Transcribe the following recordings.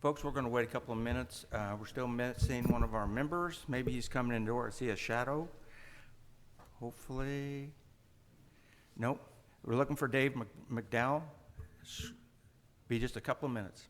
Folks, we're going to wait a couple of minutes. We're still missing one of our members. Maybe he's coming in the door. I see a shadow. Hopefully. Nope. We're looking for Dave McDowell. Be just a couple of minutes.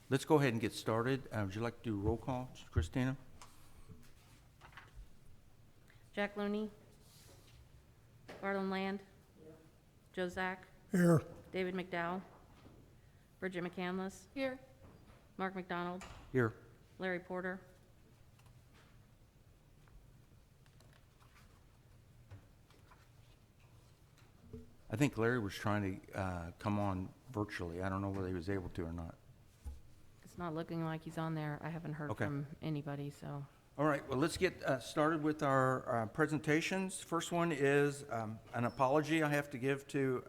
Let's go ahead and get started. Would you like to do roll call, Christina? Jack Looney. Garland Land. Joe Zach. Here. David McDowell. Bridget McCandless. Here. Mark McDonald. Here. Larry Porter. I think Larry was trying to come on virtually. I don't know whether he was able to or not. It's not looking like he's on there. I haven't heard Okay. from anybody, so. All right, well, let's get started with our presentations. First one is an apology I have to give to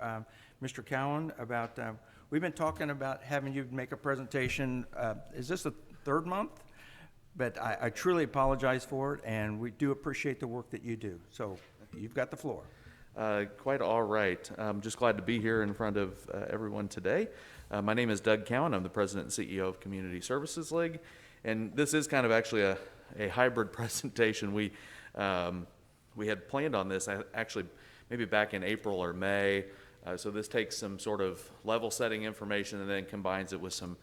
Mr. Cowan about, we've been talking about having you make a presentation. Is this the third month? But I truly apologize for it, and we do appreciate the work that you do. So you've got the floor. Quite all right. I'm just glad to be here in front of everyone today. My name is Doug Cowan. I'm the president and CEO of Community Services League, and this is kind of actually a hybrid presentation. We had planned on this actually maybe back in April or May, so this takes some sort of level setting information and then combines it with some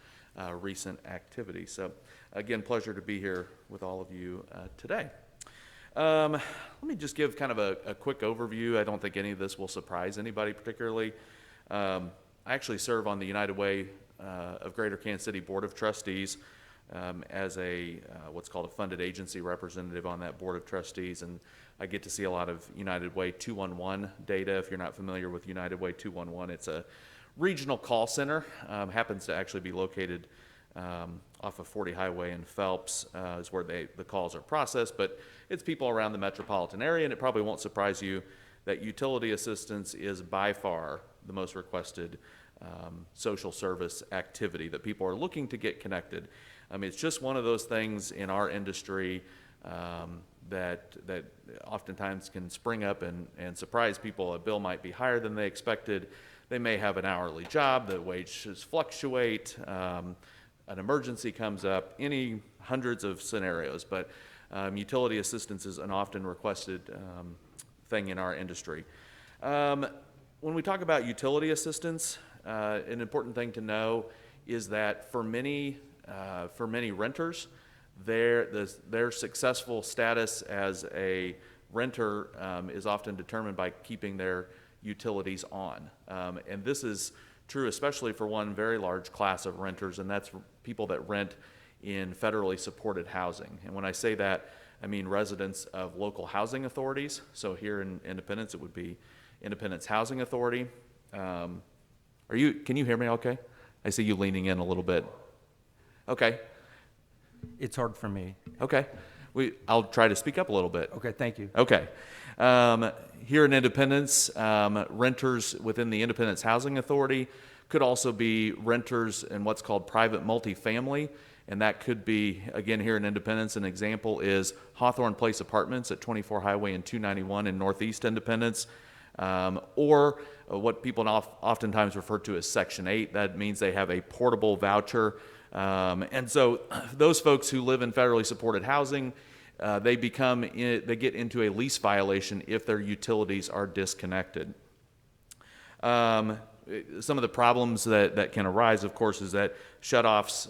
recent activity. So again, pleasure to be here with all of you today. Let me just give kind of a quick overview. I don't think any of this will surprise anybody particularly. I actually serve on the United Way of Greater Kansas City Board of Trustees as a what's called a funded agency representative on that Board of Trustees, and I get to see a lot of United Way 211 data. If you're not familiar with United Way 211, it's a regional call center. Happens to actually be located off of 40 Highway in Phelps is where the calls are processed, but it's people around the metropolitan area, and it probably won't surprise you that utility assistance is by far the most requested social service activity that people are looking to get connected. I mean, it's just one of those things in our industry that oftentimes can spring up and surprise people. A bill might be higher than they expected. They may have an hourly job, the wages fluctuate, an emergency comes up, any hundreds of scenarios, but utility assistance is an often requested thing in our industry. When we talk about utility assistance, an important thing to know is that for many renters, their successful status as a renter is often determined by keeping their utilities on. And this is true especially for one very large class of renters, and that's people that rent in federally supported housing. And when I say that, I mean residents of local housing authorities. So here in Independence, it would be Independence Housing Authority. Can you hear me okay? I see you leaning in a little bit. Okay, It's hard for me. okay. I'll try to speak up a little bit. Okay, thank you. Okay. Here in Independence, renters within the Independence Housing Authority could also be renters in what's called private multifamily. And that could be, again, here in Independence, an example is Hawthorne Place Apartments at 24 Highway and 291 in Northeast Independence. Or what people oftentimes refer to as Section 8. That means they have a portable voucher. And so those folks who live in federally supported housing, they get into a lease violation if their utilities are disconnected. Some of the problems that can arise, of course, is that shutoffs,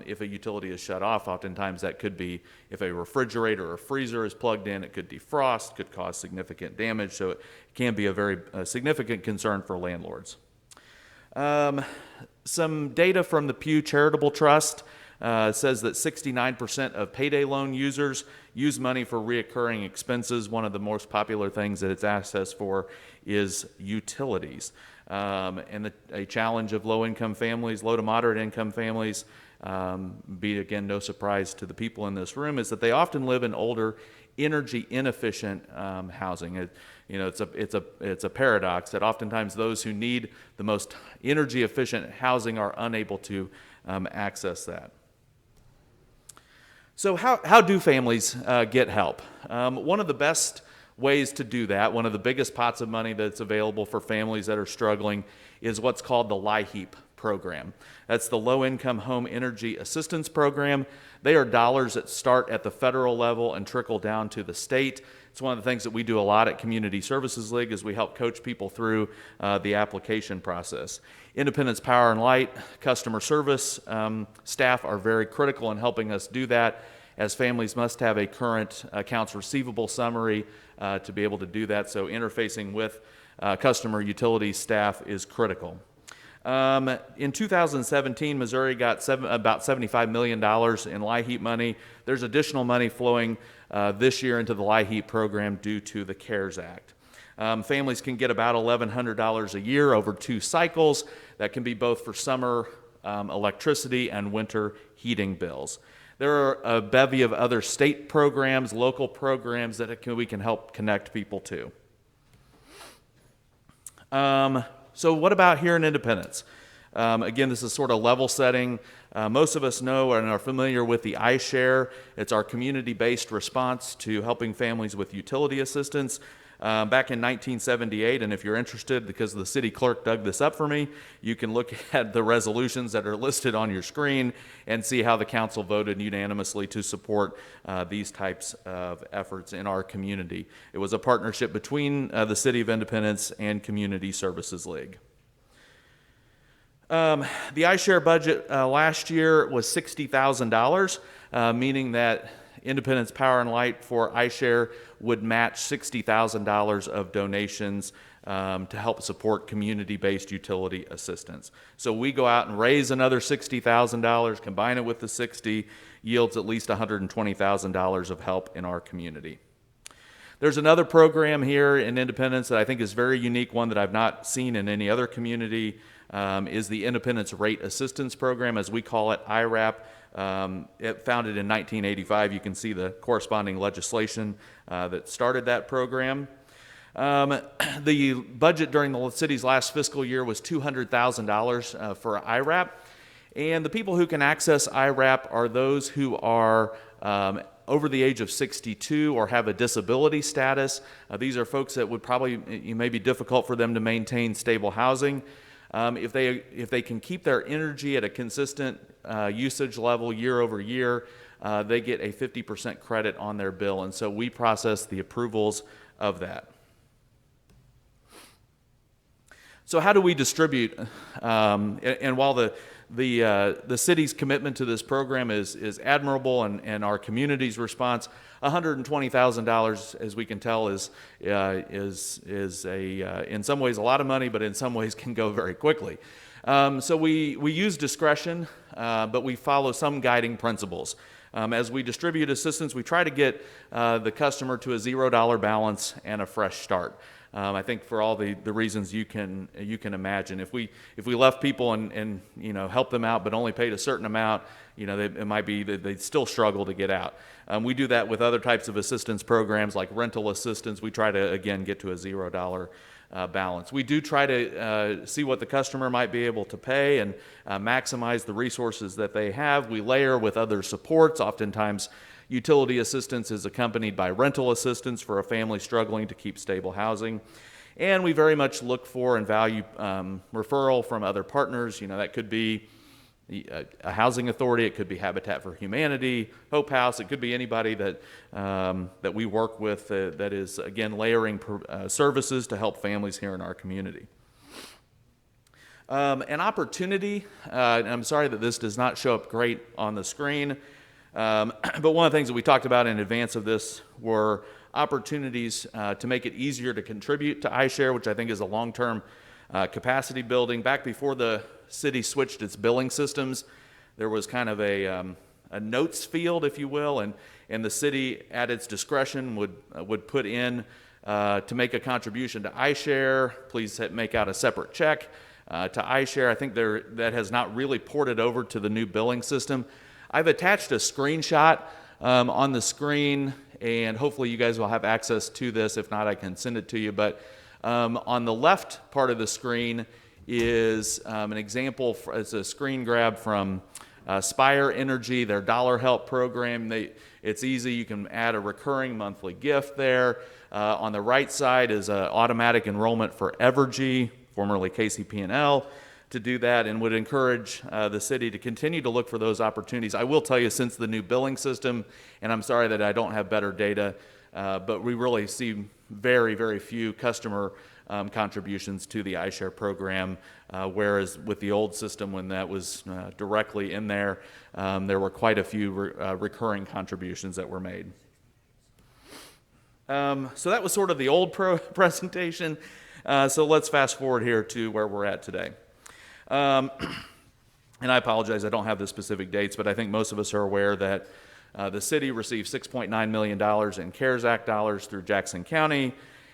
if a utility is shut off, oftentimes that could be if a refrigerator or freezer is plugged in, it could defrost, could cause significant damage, so it can be a very significant concern for landlords. Some data from the Pew Charitable Trust says that 69% of payday loan users use money for reoccurring expenses. One of the most popular things that it's accessed for is utilities. And a challenge of low-income families, low to moderate-income families, be again no surprise to the people in this room, is that they often live in older, energy-inefficient housing. It's a paradox that oftentimes those who need the most energy-efficient housing are unable to access that. So how do families get help? One of the best ways to do that, one of the biggest pots of money that's available for families that are struggling, is what's called the LIHEAP program. That's the Low Income Home Energy Assistance Program. They are dollars that start at the federal level and trickle down to the state. It's one of the things that we do a lot at Community Services League is we help coach people through the application process. Independence Power and Light customer service staff are very critical in helping us do that, as families must have a current accounts receivable summary to be able to do that, so interfacing with customer utility staff is critical. In 2017, Missouri got about $75 million in LIHEAP money. There's additional money flowing this year into the LIHEAP program due to the CARES Act. Families can get about $1,100 a year over 2 cycles. That can be both for summer electricity and winter heating bills. There are a bevy of other state programs, local programs that we can help connect people to. So what about here in Independence? Again, this is sort of level setting. Most of us know and are familiar with the iShare. It's our community-based response to helping families with utility assistance. Back in 1978, and if you're interested, because the city clerk dug this up for me, you can look at the resolutions that are listed on your screen and see how the council voted unanimously to support these types of efforts in our community. It was a partnership between the City of Independence and Community Services League. The iShare budget last year was $60,000, meaning that Independence Power and Light for iShare would match $60,000 of donations to help support community-based utility assistance. So we go out and raise another $60,000, combine it with the 60, yields at least $120,000 of help in our community. There's another program here in Independence that I think is very unique, one that I've not seen in any other community, is the Independence Rate Assistance Program, as we call it, IRAP. It founded in 1985. You can see the corresponding legislation that started that program. The budget during the city's last fiscal year was $200,000 for IRAP. And the people who can access IRAP are those who are over the age of 62 or have a disability status. These are folks that would it may be difficult for them to maintain stable housing. If they can keep their energy at a consistent usage level year over year, they get a 50% credit on their bill, and so we process the approvals of that. So how do we distribute? And while the city's commitment to this program is admirable, and our community's response, $120,000, as we can tell, is in some ways a lot of money, but in some ways can go very quickly. So we use discretion, but we follow some guiding principles. As we distribute assistance, we try to get the customer to a $0 balance and a fresh start. I think for all the reasons you can imagine. If we left people and help them out, but only paid a certain amount, it might be that they'd still struggle to get out. We do that with other types of assistance programs like rental assistance. We try to, again, get to a $0 balance. We do try to see what the customer might be able to pay and maximize the resources that they have. We layer with other supports. Oftentimes, utility assistance is accompanied by rental assistance for a family struggling to keep stable housing. And we very much look for and value referral from other partners. That could be a housing authority, it could be Habitat for Humanity, Hope House, it could be anybody that we work with that is, again, layering services to help families here in our community. An opportunity, and I'm sorry that this does not show up great on the screen, but one of the things that we talked about in advance of this were opportunities to make it easier to contribute to iShare, which I think is a long-term capacity building. Back before the city switched its billing systems, there was kind of a notes field, if you will, and the city at its discretion would put in to make a contribution to iShare, please make out a separate check to iShare. I think that has not really ported over to the new billing system. I've attached a screenshot on the screen, and hopefully you guys will have access to this. If not, I can send it to you. But on the left part of the screen is an example. It's a screen grab from Spire Energy, their Dollar Help program. It's easy. You can add a recurring monthly gift there. On the right side is automatic enrollment for Evergy, formerly KCP&L, to do that, and would encourage the city to continue to look for those opportunities. I will tell you, since the new billing system, and I'm sorry that I don't have better data, but we really see very, very few customer contributions to the iShare program, whereas with the old system, when that was directly in there, there were quite a few recurring contributions that were made. So that was sort of the old presentation. So let's fast forward here to where we're at today. And I apologize, I don't have the specific dates, but I think most of us are aware that the city received $6.9 million in CARES Act dollars through Jackson County,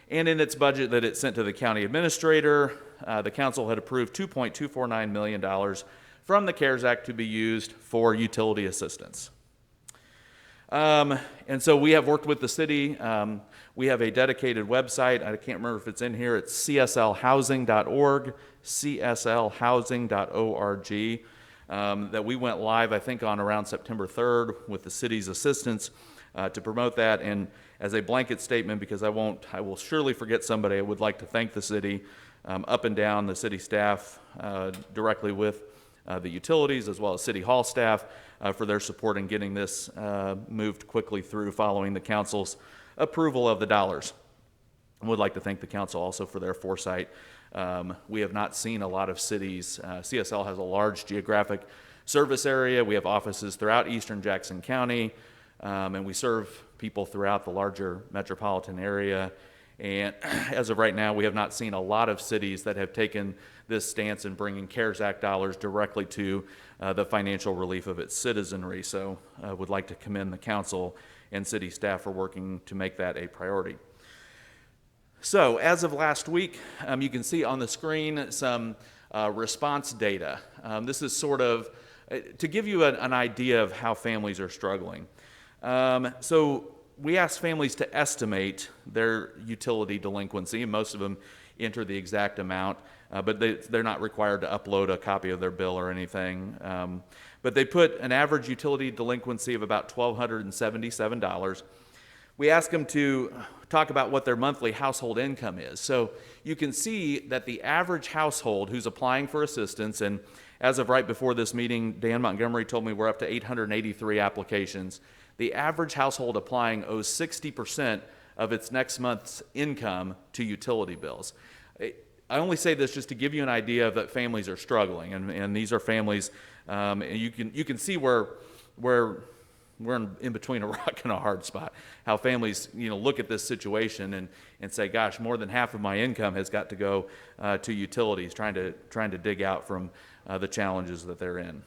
and in its budget that it sent to the county administrator, the council had approved $2.249 million from the CARES Act to be used for utility assistance. And so we have worked with the city. We have a dedicated website. I can't remember if it's in here. It's cslhousing.org, cslhousing.org, that we went live, I think, on around September 3rd with the city's assistance to promote that. And as a blanket statement, because I will surely forget somebody, I would like to thank the city up and down, the city staff directly with the utilities, as well as City Hall staff, for their support in getting this moved quickly through following the council's approval of the dollars. I would like to thank the council also for their foresight. We have not seen a lot of cities. CSL has a large geographic service area. We have offices throughout eastern Jackson County, and we serve people throughout the larger metropolitan area. And as of right now, we have not seen a lot of cities that have taken this stance in bringing CARES Act dollars directly to the financial relief of its citizenry. So I would like to commend the council and city staff for working to make that a priority. So as of last week, you can see on the screen some response data. This is sort of to give you an idea of how families are struggling. So we asked families to estimate their utility delinquency, and most of them enter the exact amount, but they're not required to upload a copy of their bill or anything. But they put an average utility delinquency of about $1,277. We asked them to talk about what their monthly household income is. So you can see that the average household who's applying for assistance, and as of right before this meeting, Dan Montgomery told me we're up to 883 applications. The average household applying owes 60% of its next month's income to utility bills. I only say this just to give you an idea that families are struggling, and these are families, and you can see where we're in between a rock and a hard spot. How families, look at this situation and say, "Gosh, more than half of my income has got to go to utilities," trying to dig out from the challenges that they're in.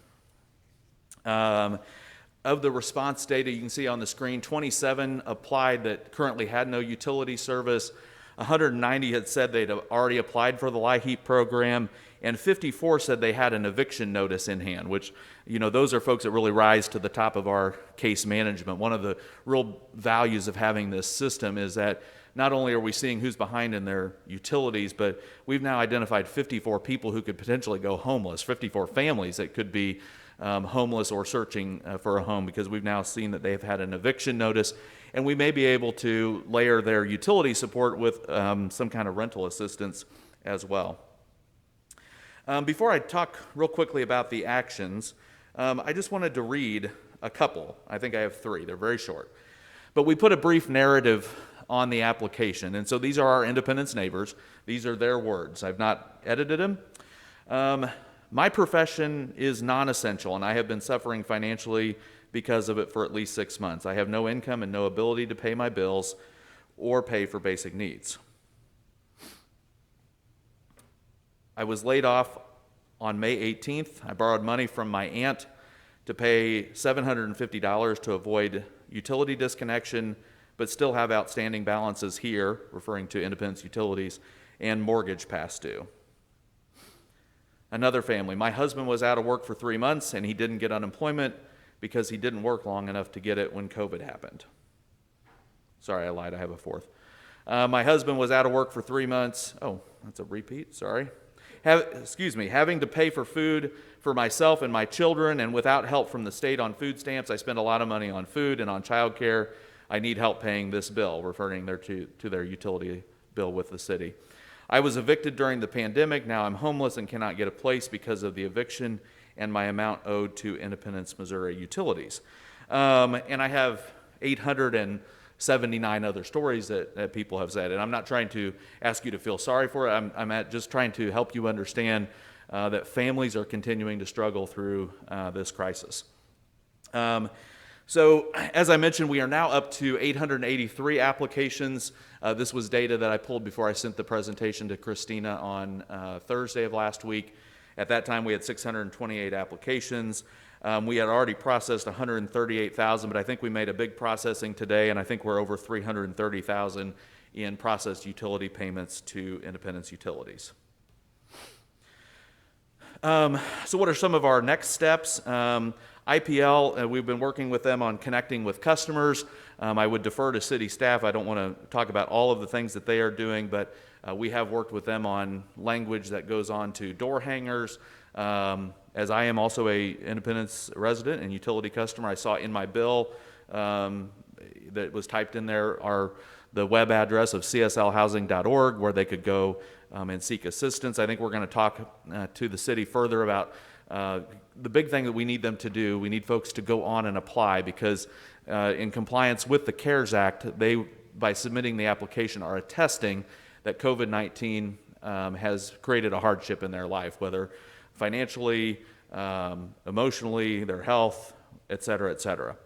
Of the response data you can see on the screen, 27 applied that currently had no utility service. 190 had said they'd already applied for the LIHEAP program, and 54 said they had an eviction notice in hand, which, those are folks that really rise to the top of our case management. One of the real values of having this system is that not only are we seeing who's behind in their utilities, but we've now identified 54 people who could potentially go homeless, 54 families that could be homeless or searching for a home, because we've now seen that they've had an eviction notice, and we may be able to layer their utility support with some kind of rental assistance as well. Before I talk real quickly about the actions, I just wanted to read a couple. I think I have 3. They're very short. But we put a brief narrative on the application, and so these are our Independence neighbors. These are their words. I've not edited them. My profession is non-essential, and I have been suffering financially because of it for at least 6 months. I have no income and no ability to pay my bills or pay for basic needs. I was laid off on May 18th. I borrowed money from my aunt to pay $750 to avoid utility disconnection, but still have outstanding balances here, referring to Independence Utilities, and mortgage past due. Another family. My husband was out of work for 3 months, and he didn't get unemployment because he didn't work long enough to get it when COVID happened. Sorry, I lied. I have a 4th. My husband was out of work for 3 months. Oh, that's a repeat. Sorry. Having to pay for food for myself and my children, and without help from the state on food stamps, I spend a lot of money on food and on childcare. I need help paying this bill, referring to their utility bill with the city. I was evicted during the pandemic. Now I'm homeless and cannot get a place because of the eviction and my amount owed to Independence, Missouri Utilities. And I have 879 other stories that people have said. And I'm not trying to ask you to feel sorry for it. I'm just trying to help you understand that families are continuing to struggle through this crisis. So, as I mentioned, we are now up to 883 applications. This was data that I pulled before I sent the presentation to Christina on Thursday of last week. At that time, we had 628 applications. We had already processed 138,000, but I think we made a big processing today, and I think we're over 330,000 in processed utility payments to Independence Utilities. So what are some of our next steps? IPL, we've been working with them on connecting with customers. I would defer to city staff. I don't want to talk about all of the things that they are doing, but we have worked with them on language that goes on to door hangers. As I am also a Independence resident and utility customer, I saw in my bill that was typed in there the web address of cslhousing.org, where they could go and seek assistance. I think we're going to talk to the city further about the big thing that we need them to do. We need folks to go on and apply, because in compliance with the CARES Act, they, by submitting the application, are attesting that COVID-19 has created a hardship in their life, whether financially, emotionally, their health, et cetera, et cetera.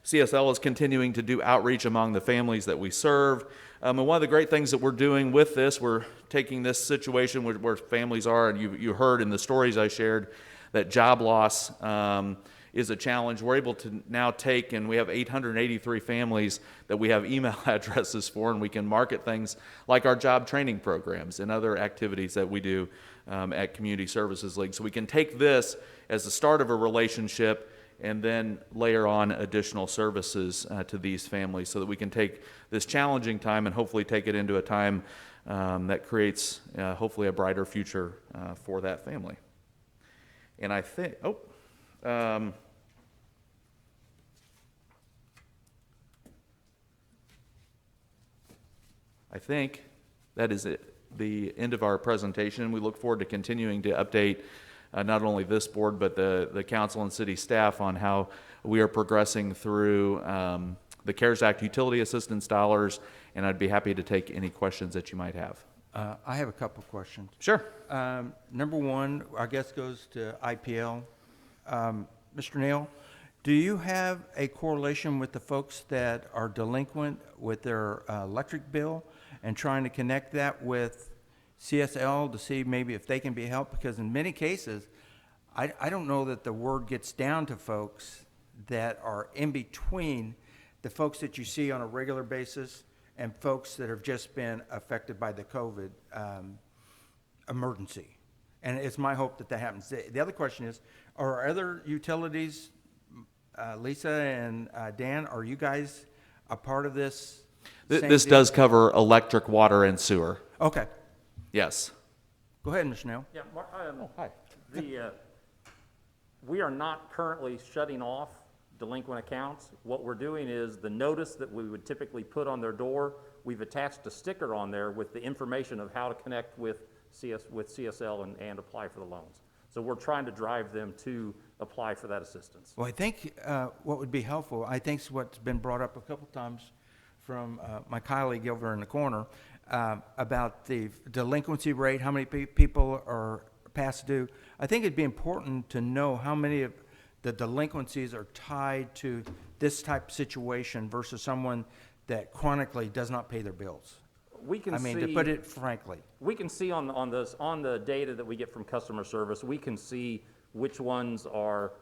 CSL is continuing to do outreach among the families that we serve. And one of the great things that we're doing with this, we're taking this situation where families are, and you heard in the stories I shared that job loss is a challenge. We're able to now take, and we have 883 families that we have email addresses for, and we can market things like our job training programs and other activities that we do at Community Services League. So we can take this as the start of a relationship and then layer on additional services to these families, so that we can take this challenging time and hopefully take it into a time that creates hopefully a brighter future for that family. And I think, I think that is it, the end of our presentation. We look forward to continuing to update not only this board, but the council and city staff on how we are progressing through the CARES Act utility assistance dollars, and I'd be happy to take any questions that you might have. I have a couple questions. Sure. Number one, I guess, goes to IPL. Mr. Neal, do you have a correlation with the folks that are delinquent with their electric bill, and trying to connect that with CSL to see maybe if they can be helped? Because in many cases, I don't know that the word gets down to folks that are in between the folks that you see on a regular basis and folks that have just been affected by the COVID emergency. And it's my hope that that happens. The other question is, are other utilities, Lisa and Dan, are you guys a part of this? This does cover electric, water, and sewer. Okay. Yes. Go ahead, Ms. Snell. Yeah, Mark, Hi. we are not currently shutting off delinquent accounts. What we're doing is the notice that we would typically put on their door, we've attached a sticker on there with the information of how to connect with CSL and apply for the loans. So we're trying to drive them to apply for that assistance. Well, I think what would be helpful, I think what's been brought up a couple times from my colleague over in the corner about the delinquency rate, how many people are past due. I think it'd be important to know how many of the delinquencies are tied to this type of situation versus someone that chronically does not pay their bills. We can I mean, see, to put it frankly. we can see on the data that we get from customer service, we can see which ones are,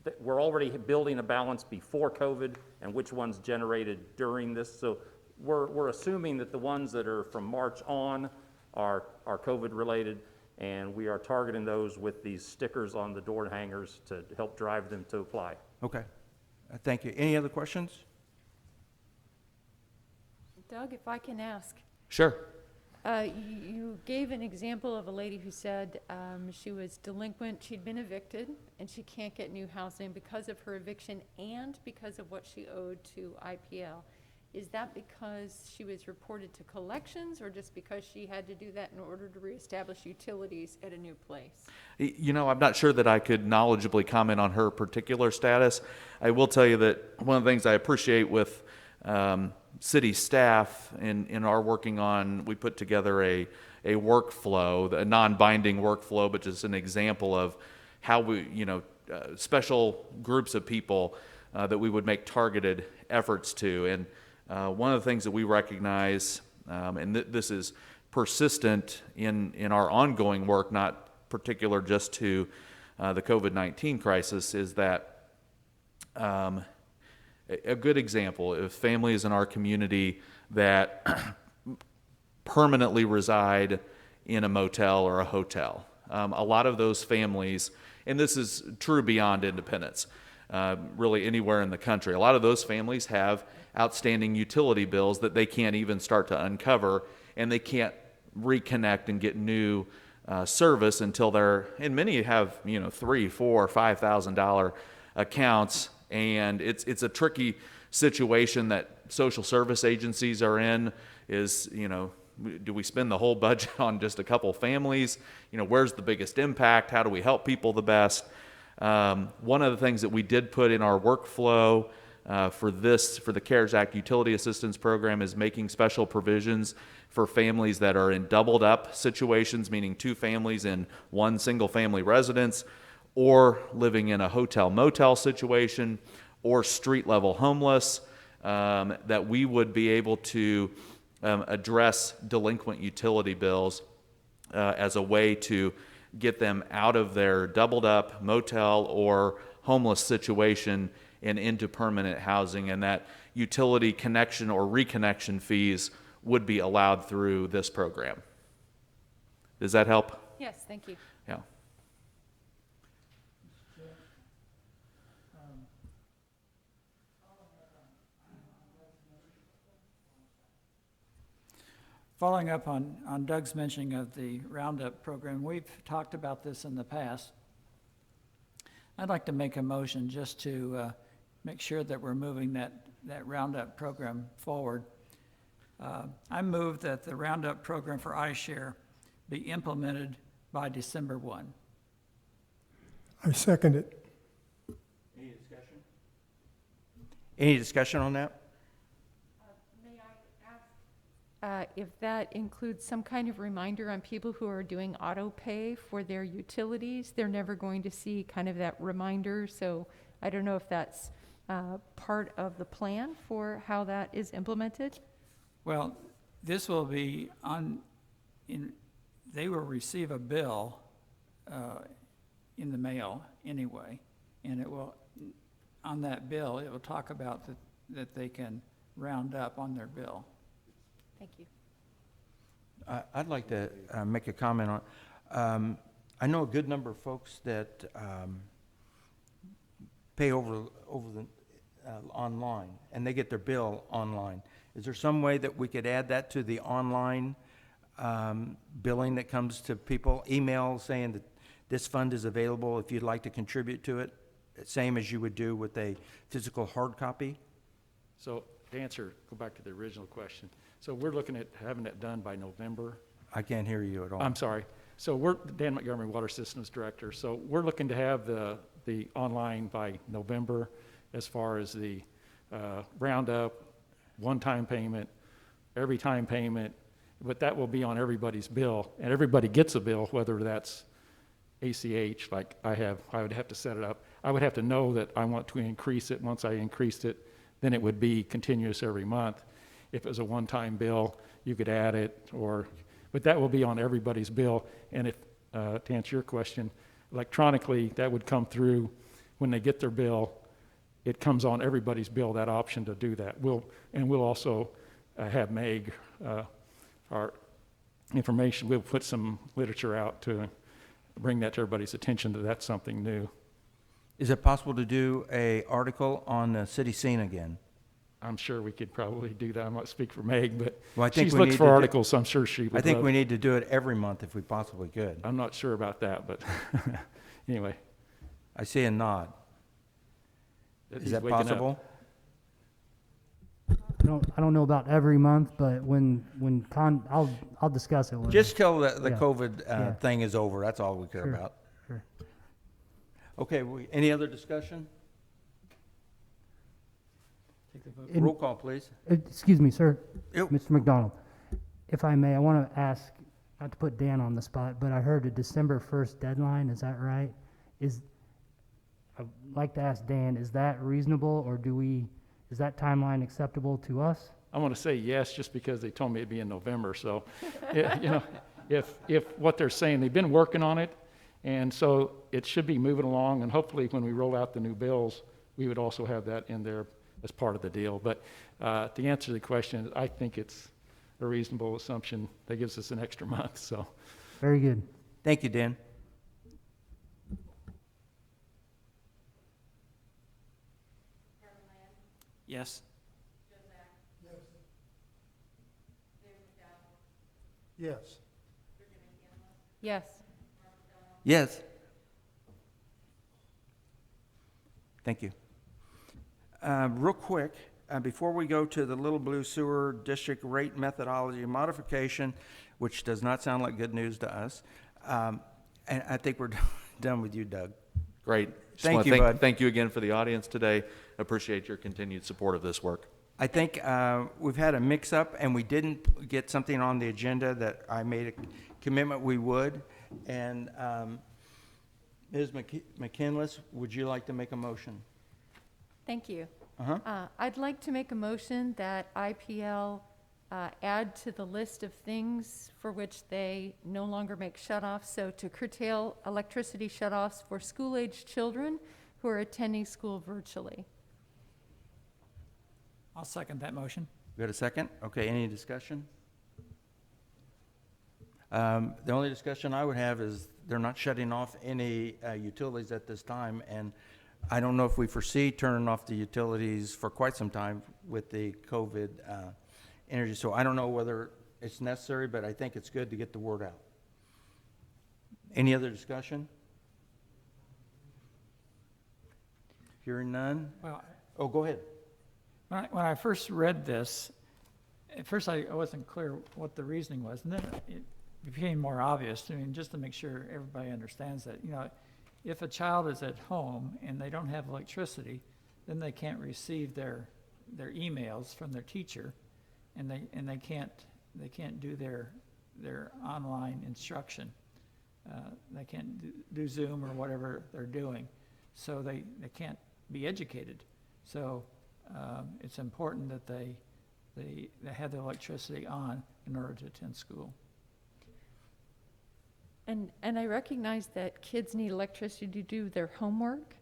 that we're already building a balance before COVID and which ones generated during this. So we're assuming that the ones that are from March on are COVID related, and we are targeting those with these stickers on the door hangers to help drive them to apply. Okay. Thank you. Any other questions? Doug, if I can ask, Sure. you gave an example of a lady who said she was delinquent, she'd been evicted, and she can't get new housing because of her eviction and because of what she owed to IPL. Is that because she was reported to collections, or just because she had to do that in order to reestablish utilities at a new place? You know, I'm not sure that I could knowledgeably comment on her particular status. I will tell you that one of the things I appreciate with city staff in our working on, we put together a workflow, a non-binding workflow, but just an example of how we, special groups of people that we would make targeted efforts to. And one of the things that we recognize, and this is persistent in our ongoing work, not particular just to the COVID-19 crisis, is that a good example of families in our community that permanently reside in a motel or a hotel. A lot of those families, and this is true beyond Independence, really anywhere in the country, a lot of those families have outstanding utility bills that they can't even start to uncover, and they can't reconnect and get new service until they're, and many have, $3,000, $4,000, $5,000 accounts. And it's a tricky situation that social service agencies are in. Is, do we spend the whole budget on just a couple families? Where's the biggest impact? How do we help people the best? One of the things that we did put in our workflow for the CARES Act Utility Assistance Program is making special provisions for families that are in doubled up situations, meaning two families in one single family residence, or living in a hotel motel situation, or street level homeless, that we would be able to address delinquent utility bills as a way to get them out of their doubled up motel or homeless situation and into permanent housing, and that utility connection or reconnection fees would be allowed through this program. Does that help? Yes, thank you. Yeah. Following up on Doug's mentioning of the Roundup program, we've talked about this in the past. I'd like to make a motion just to make sure that we're moving that Roundup program forward. I move that the Roundup program for iShare be implemented by December 1. I second it. Any discussion? Any discussion on that? May I ask if that includes some kind of reminder on people who are doing auto pay for their utilities? They're never going to see kind of that reminder, so I don't know if that's part of the plan for how that is implemented. Well, this will be they will receive a bill in the mail anyway, and it will, on that bill, it will talk about that they can Roundup on their bill. Thank you. I'd like to make a comment on, I know a good number of folks that pay over the, online, and they get their bill online. Is there some way that we could add that to the online billing that comes to people, email saying that this fund is available if you'd like to contribute to it, same as you would do with a physical hard copy? So to answer, go back to the original question. So we're looking at having it done by November. I can't hear you at all. I'm sorry. So we're, Dan Montgomery, Water Systems Director. So we're looking to have the online by November as far as the roundup, one-time payment, every time payment, but that will be on everybody's bill, and everybody gets a bill, whether that's ACH, like I would have to set it up. I would have to know that I want to increase it. Once I increased it, then it would be continuous every month. If it was a one-time bill, you could add it, but that will be on everybody's bill. And if, to answer your question, electronically, that would come through when they get their bill. It comes on everybody's bill, that option to do that. We'll also have Meg, our information, we'll put some literature out to bring that to everybody's attention that that's something new. Is it possible to do a article on the city scene again? I'm sure we could probably do that. I'm not speaking for Meg, but Well, I think she's we looked need for to do- articles, so I'm sure she would I think love- we need to do it every month if we possibly could. I'm not sure about that, but anyway. I see a nod. Is he's that waking up. possible? I don't know about every month, but I'll discuss it with Just till the Yeah. COVID Yeah. thing is over, that's all we care Sure. about. Sure. Okay, any other discussion? In- Roll call, please. Excuse me, sir. Yep. Mr. McDonald, if I may, I want to ask, not to put Dan on the spot, but I heard a December 1st deadline, is that right? I'd like to ask Dan, is that reasonable, or is that timeline acceptable to us? I want to say yes, just because they told me it'd be in November. So, if what they're saying, they've been working on it, and so it should be moving along. And hopefully, when we roll out the new bills, we would also have that in there as part of the deal. But to answer the question, I think it's a reasonable assumption that gives us an extra month. So, Very good. Thank you, Dan. Yes. Yes. Yes. Yes. Thank you. Real quick, before we go to the Little Blue Sewer District rate methodology modification, which does not sound like good news to us, and I think we're done with you, Doug. Great. Just Thank wanna you, bud. Thank you again for the audience today. Appreciate your continued support of this work. I think we've had a mix-up, and we didn't get something on the agenda that I made a commitment we would. And Ms. McKinless, would you like to make a motion? Thank you. Uh-huh. I'd like to make a motion that IPL add to the list of things for which they no longer make shutoffs, so to curtail electricity shutoffs for school-aged children who are attending school virtually. I'll second that motion. Got a second? Okay, any discussion? The only discussion I would have is they're not shutting off any utilities at this time, and I don't know if we foresee turning off the utilities for quite some time with the COVID energy, so I don't know whether it's necessary, but I think it's good to get the word out. Any other discussion? Hearing none? Well, Oh, go ahead. when I first read this, at first I wasn't clear what the reasoning was, and then it became more obvious. I mean, just to make sure everybody understands that, if a child is at home and they don't have electricity, then they can't receive their emails from their teacher, and they can't do their online instruction. They can't do Zoom or whatever they're doing, so they can't be educated. So it's important that they have the electricity on in order to attend school. And I recognize that kids need electricity to do their homework.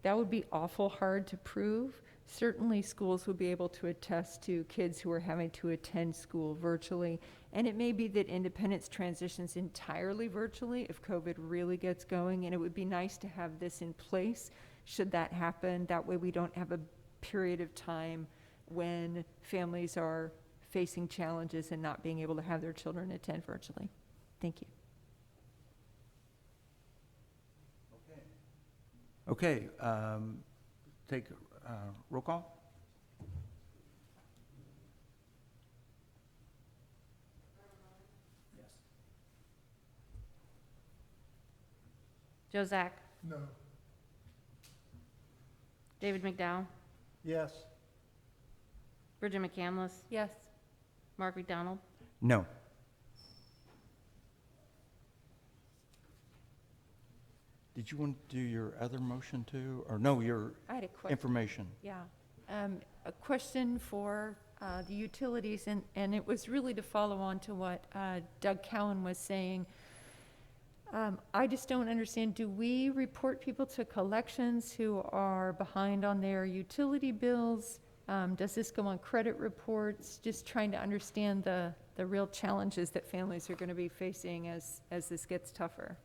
That would be awful hard to prove, certainly schools will be able to attest to kids who are having to attend school virtually. And it may be that Independence transitions entirely virtually if COVID really gets going, and it would be nice to have this in place should that happen. That way we don't have a period of time when families are facing challenges and not being able to have their children attend virtually. Thank you. Okay, take roll call. Joe Zach, No. David McDowell, Yes. Bridget McCandless, Yes. Mark McDonald, No. Did you want to do your other motion too, or no, your I had a question. information? Yeah. A question for the utilities, and it was really to follow on to what Doug Cowan was saying. I just don't understand, do we report people to collections who are behind on their utility bills? Does this go on credit reports? Just trying to understand the real challenges that families are going to be facing as this gets tougher.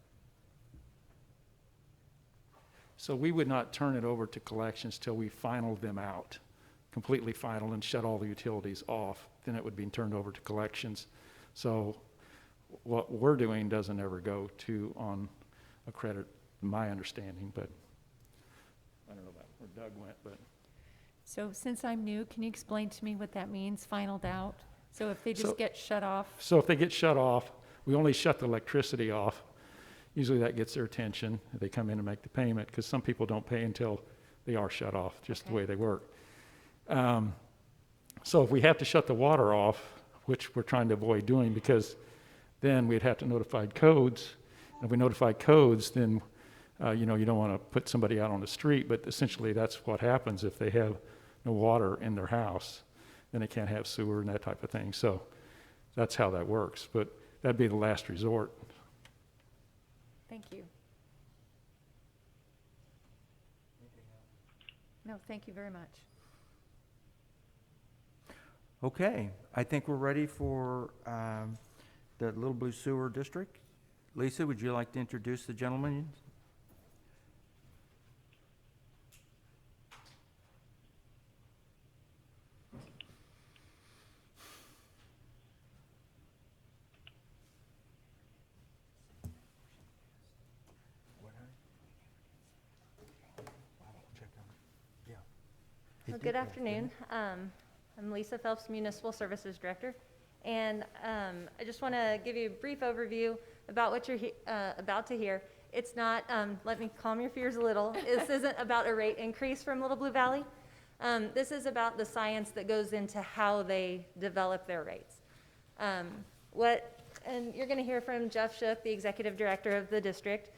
So we would not turn it over to collections till we finaled them out, completely final and shut all the utilities off. Then it would be turned over to collections. So what we're doing doesn't ever go to on a credit, my understanding, but I don't know about where Doug went, but. So since I'm new, can you explain to me what that means, finaled out? So if they So- just get shut off? So if they get shut off, we only shut the electricity off. Usually that gets their attention. They come in and make the payment, because some people don't pay until they are shut off, just the Okay. way they work. So if we have to shut the water off, which we're trying to avoid doing, because then we'd have to notify codes. And if we notify codes, then you don't want to put somebody out on the street, but essentially that's what happens if they have no water in their house. Then they can't have sewer and that type of thing. So that's how that works. But that'd be the last resort. Thank you. No, thank you very much. Okay, I think we're ready for the Little Blue Sewer District. Lisa, would you like to introduce the gentleman? Well, good afternoon. I'm Lisa Phelps, Municipal Services Director, and I just want to give you a brief overview about what you're about to hear. It's not, let me calm your fears a little, this isn't about a rate increase from Little Blue Valley. This is about the science that goes into how they develop their rates. And you're going to hear from Jeff Shook, the Executive Director of the district.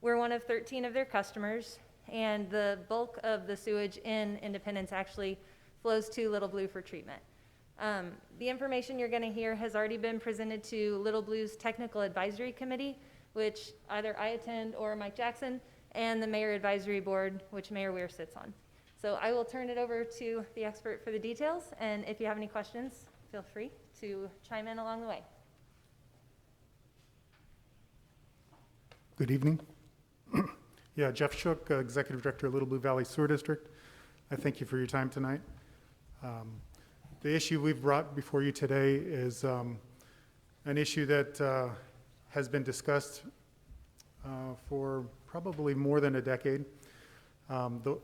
We're one of 13 of their customers, and the bulk of the sewage in Independence actually flows to Little Blue for treatment. The information you're going to hear has already been presented to Little Blue's Technical Advisory Committee, which either I attend or Mike Jackson, and the Mayor Advisory Board, which Mayor Weir sits on. So I will turn it over to the expert for the details, and if you have any questions, feel free to chime in along the way. Good evening. Yeah, Jeff Shook, Executive Director of Little Blue Valley Sewer District. I thank you for your time tonight. The issue we've brought before you today is an issue that has been discussed for probably more than a decade.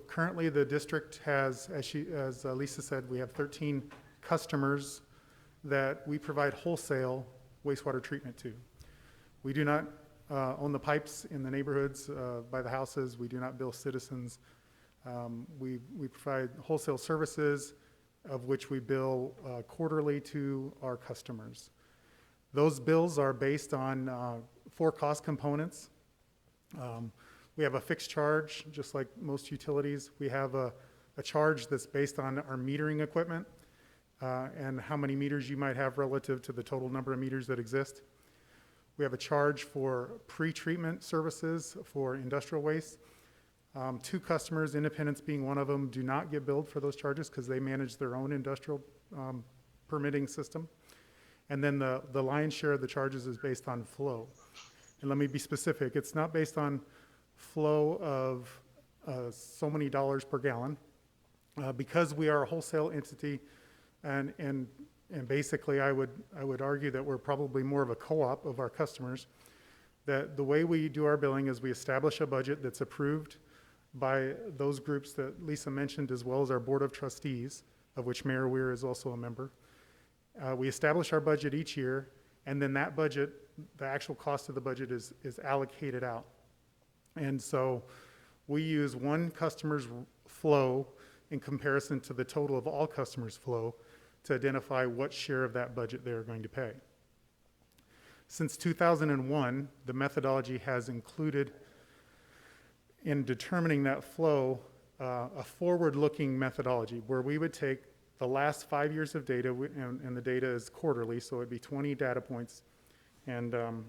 Currently, the district has, as Lisa said, we have 13 customers that we provide wholesale wastewater treatment to. We do not own the pipes in the neighborhoods by the houses. We do not bill citizens. We provide wholesale services, of which we bill quarterly to our customers. Those bills are based on 4 cost components. We have a fixed charge, just like most utilities. We have a charge that's based on our metering equipment and how many meters you might have relative to the total number of meters that exist. We have a charge for pre-treatment services for industrial waste. Two customers, Independence being one of them, do not get billed for those charges because they manage their own industrial permitting system. And then the lion's share of the charges is based on flow. And let me be specific, it's not based on flow of so many dollars per gallon. Because we are a wholesale entity, and basically I would argue that we're probably more of a co-op of our customers, that the way we do our billing is we establish a budget that's approved by those groups that Lisa mentioned, as well as our Board of Trustees, of which Mayor Weir is also a member. We establish our budget each year, and then that budget, the actual cost of the budget is allocated out. And so we use one customer's flow in comparison to the total of all customers' flow to identify what share of that budget they're going to pay. Since 2001, the methodology has included in determining that flow a forward-looking methodology where we would take the last 5 years of data, and the data is quarterly, so it'd be 20 data points, and I'm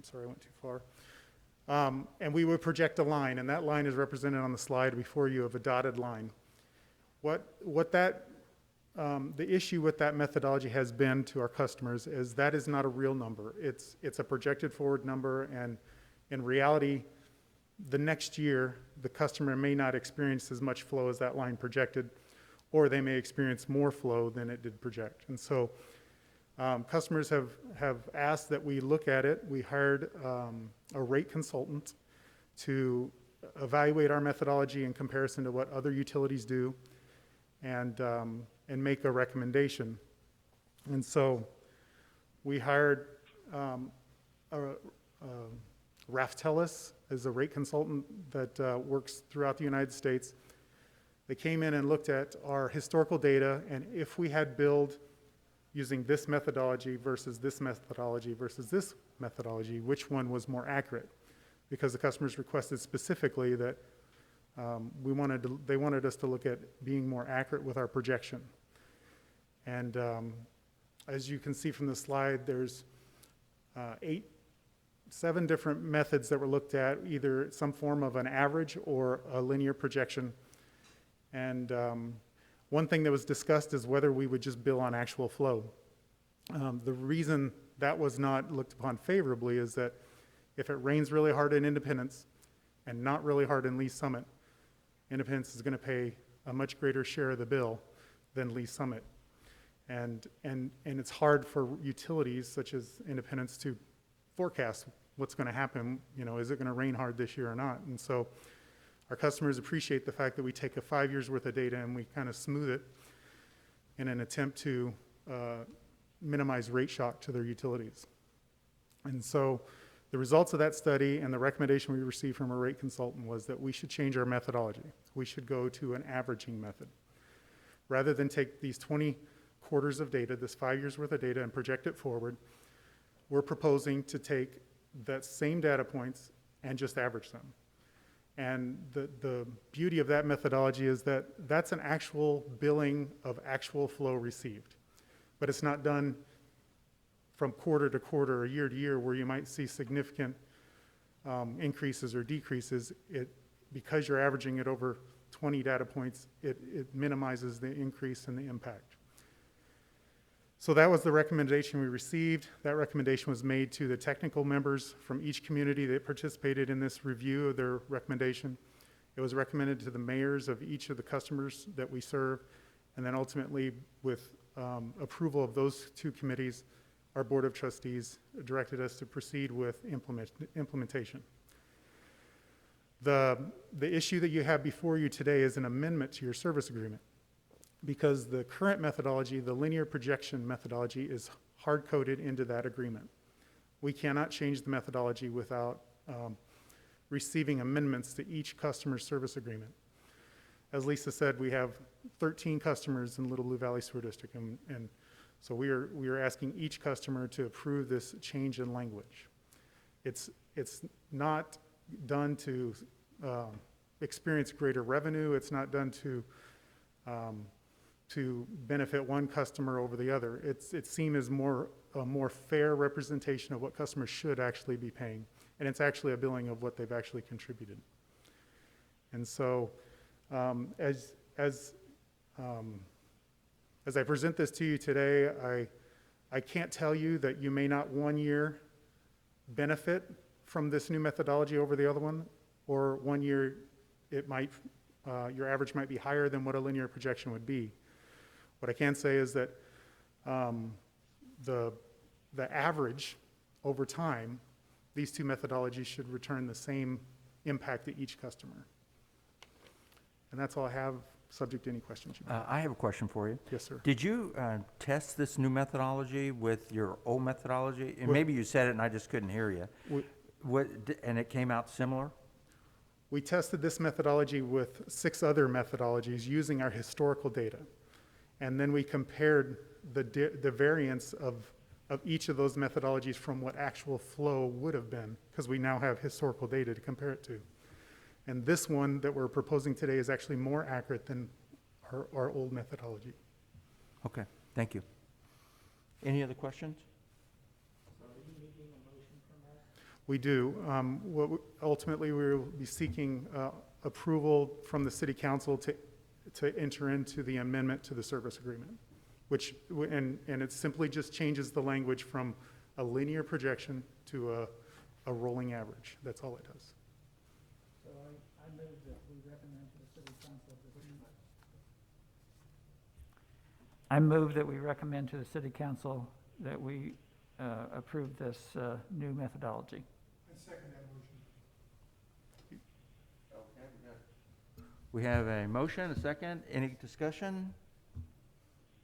sorry, I went too far. And we would project a line, and that line is represented on the slide before you of a dotted line. The issue with that methodology has been to our customers is that is not a real number. It's a projected forward number, and in reality, the next year, the customer may not experience as much flow as that line projected, or they may experience more flow than it did project. And so customers have asked that we look at it. We hired a rate consultant to evaluate our methodology in comparison to what other utilities do, and make a recommendation. And so we hired Raftelis as a rate consultant that works throughout the United States. They came in and looked at our historical data, and if we had billed using this methodology versus this methodology versus this methodology, which one was more accurate? Because the customers requested specifically that they wanted us to look at being more accurate with our projection. And as you can see from the slide, there's 7 different methods that were looked at, either some form of an average or a linear projection. And one thing that was discussed is whether we would just bill on actual flow. The reason that was not looked upon favorably is that if it rains really hard in Independence and not really hard in Lee Summit, Independence is going to pay a much greater share of the bill than Lee Summit. And it's hard for utilities such as Independence to forecast what's going to happen. You know, is it going to rain hard this year or not? And so our customers appreciate the fact that we take a 5 years worth of data and we kind of smooth it in an attempt to minimize rate shock to their utilities. And so the results of that study and the recommendation we received from a rate consultant was that we should change our methodology. We should go to an averaging method. Rather than take these 20 quarters of data, this 5 years worth of data, and project it forward, we're proposing to take that same data points and just average them. And the beauty of that methodology is that that's an actual billing of actual flow received. But it's not done from quarter to quarter or year to year where you might see significant increases or decreases. Because you're averaging it over 20 data points, it minimizes the increase and the impact. So that was the recommendation we received. That recommendation was made to the technical members from each community that participated in this review of their recommendation. It was recommended to the mayors of each of the customers that we serve, and then ultimately, with approval of those 2 committees, our Board of Trustees directed us to proceed with implementation. The issue that you have before you today is an amendment to your service agreement, because the current methodology, the linear projection methodology, is hard-coded into that agreement. We cannot change the methodology without receiving amendments to each customer's service agreement. As Lisa said, we have 13 customers in Little Blue Valley Sewer District, and so we are asking each customer to approve this change in language. It's not done to experience greater revenue. It's not done to benefit one customer over the other. It's seen as a more fair representation of what customers should actually be paying. and it's actually a billing of what they've actually contributed. And so, as I present this to you today, I can't tell you that you may not 1 year benefit from this new methodology over the other one, or 1 year it might, your average might be higher than what a linear projection would be. What I can say is that the average over time, these two methodologies should return the same impact to each customer. And that's all I have, subject to any questions you may have. I have a question for you. Yes, sir. Did you test this new methodology with your old methodology? And With- maybe you said it and I just couldn't hear you. And it came out similar? We tested this methodology with 6 other methodologies using our historical data. And then we compared the variance of each of those methodologies from what actual flow would have been, because we now have historical data to compare it to. And this one that we're proposing today is actually more accurate than our old methodology. Okay, thank you. Any other questions? We do. Ultimately, we will be seeking approval from the city council to enter into the amendment to the service agreement, and it simply just changes the language from a linear projection to a rolling average. That's all it does. So I move that we recommend to the city council I move that we recommend to the city council that we approve this new methodology. We have a motion, a second. Any discussion?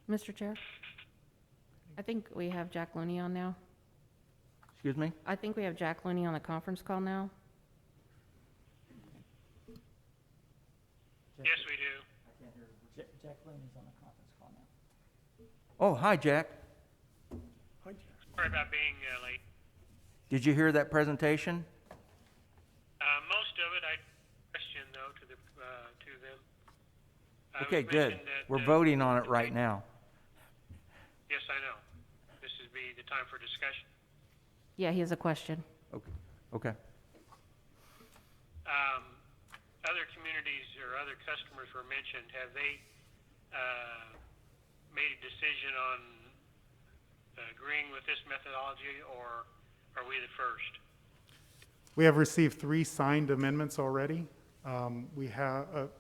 Mr. Chair? I think we have Jack Looney on now. Excuse me? I think we have Jack Looney on the conference call now. Yes, we do. Jack Looney's on the conference call now. Oh, hi, Jack. Sorry about being late. Did you hear that presentation? Most of it, I questioned though to them. It Okay, was good. mentioned that, We're voting on it right now. Yes, I know. This would be the time for discussion. Yeah, he has a question. Okay. Other communities or other customers were mentioned. Have they made a decision on agreeing with this methodology, or are we the first? We have received 3 signed amendments already. We have,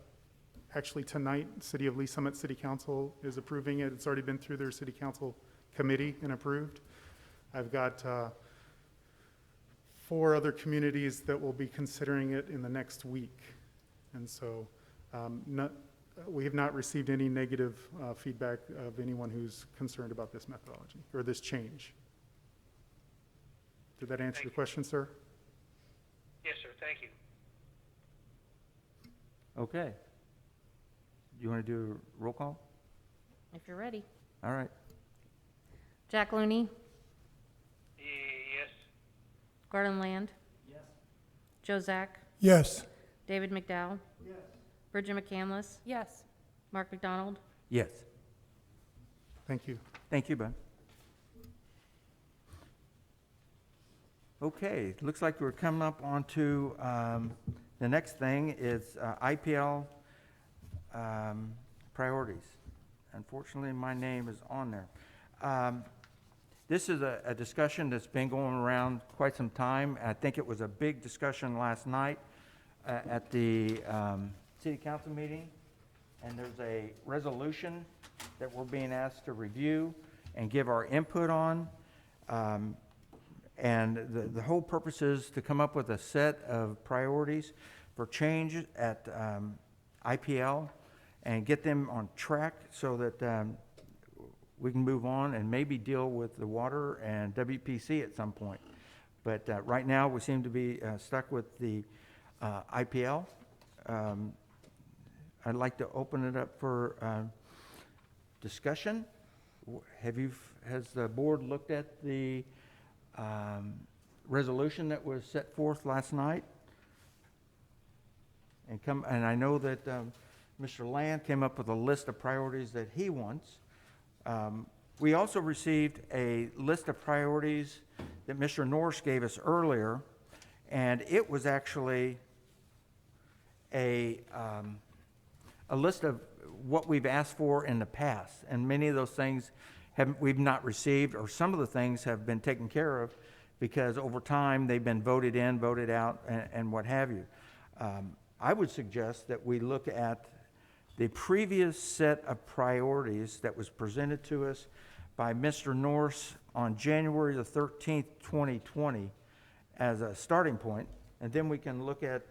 actually tonight, City of Lee Summit City Council is approving it. It's already been through their city council committee and approved. I've got 4 other communities that will be considering it in the next week. And so we have not received any negative feedback of anyone who's concerned about this methodology or this change. Did that answer Thank your you. question, sir? Yes, sir. Thank you. Okay. You want to do a roll call? If you're ready. All right. Jack Looney, Yes. Gordon Land. Yes. Joe Zack, Yes. David McDowell. Yes. Bridget McCandless, Yes. Mark McDonald. Yes. Thank you. Thank you, bud. Okay, looks like we're coming up onto the next thing is IPL priorities. Unfortunately, my name is on there. This is a discussion that's been going around quite some time. I think it was a big discussion last night at the city council meeting. And there's a resolution that we're being asked to review and give our input on. And the whole purpose is to come up with a set of priorities for change at IPL and get them on track so that we can move on and maybe deal with the water and WPC at some point. But right now, we seem to be stuck with the IPL. I'd like to open it up for discussion. Has the board looked at the resolution that was set forth last night? And I know that Mr. Land came up with a list of priorities that he wants. We also received a list of priorities that Mr. Norris gave us earlier, And it was actually a list of what we've asked for in the past, and many of those things we've not received, or some of the things have been taken care of because over time they've been voted in, voted out, and what have you. I would suggest that we look at the previous set of priorities that was presented to us by Mr. Norse on January the 13th, 2020 as a starting point, and then we can look at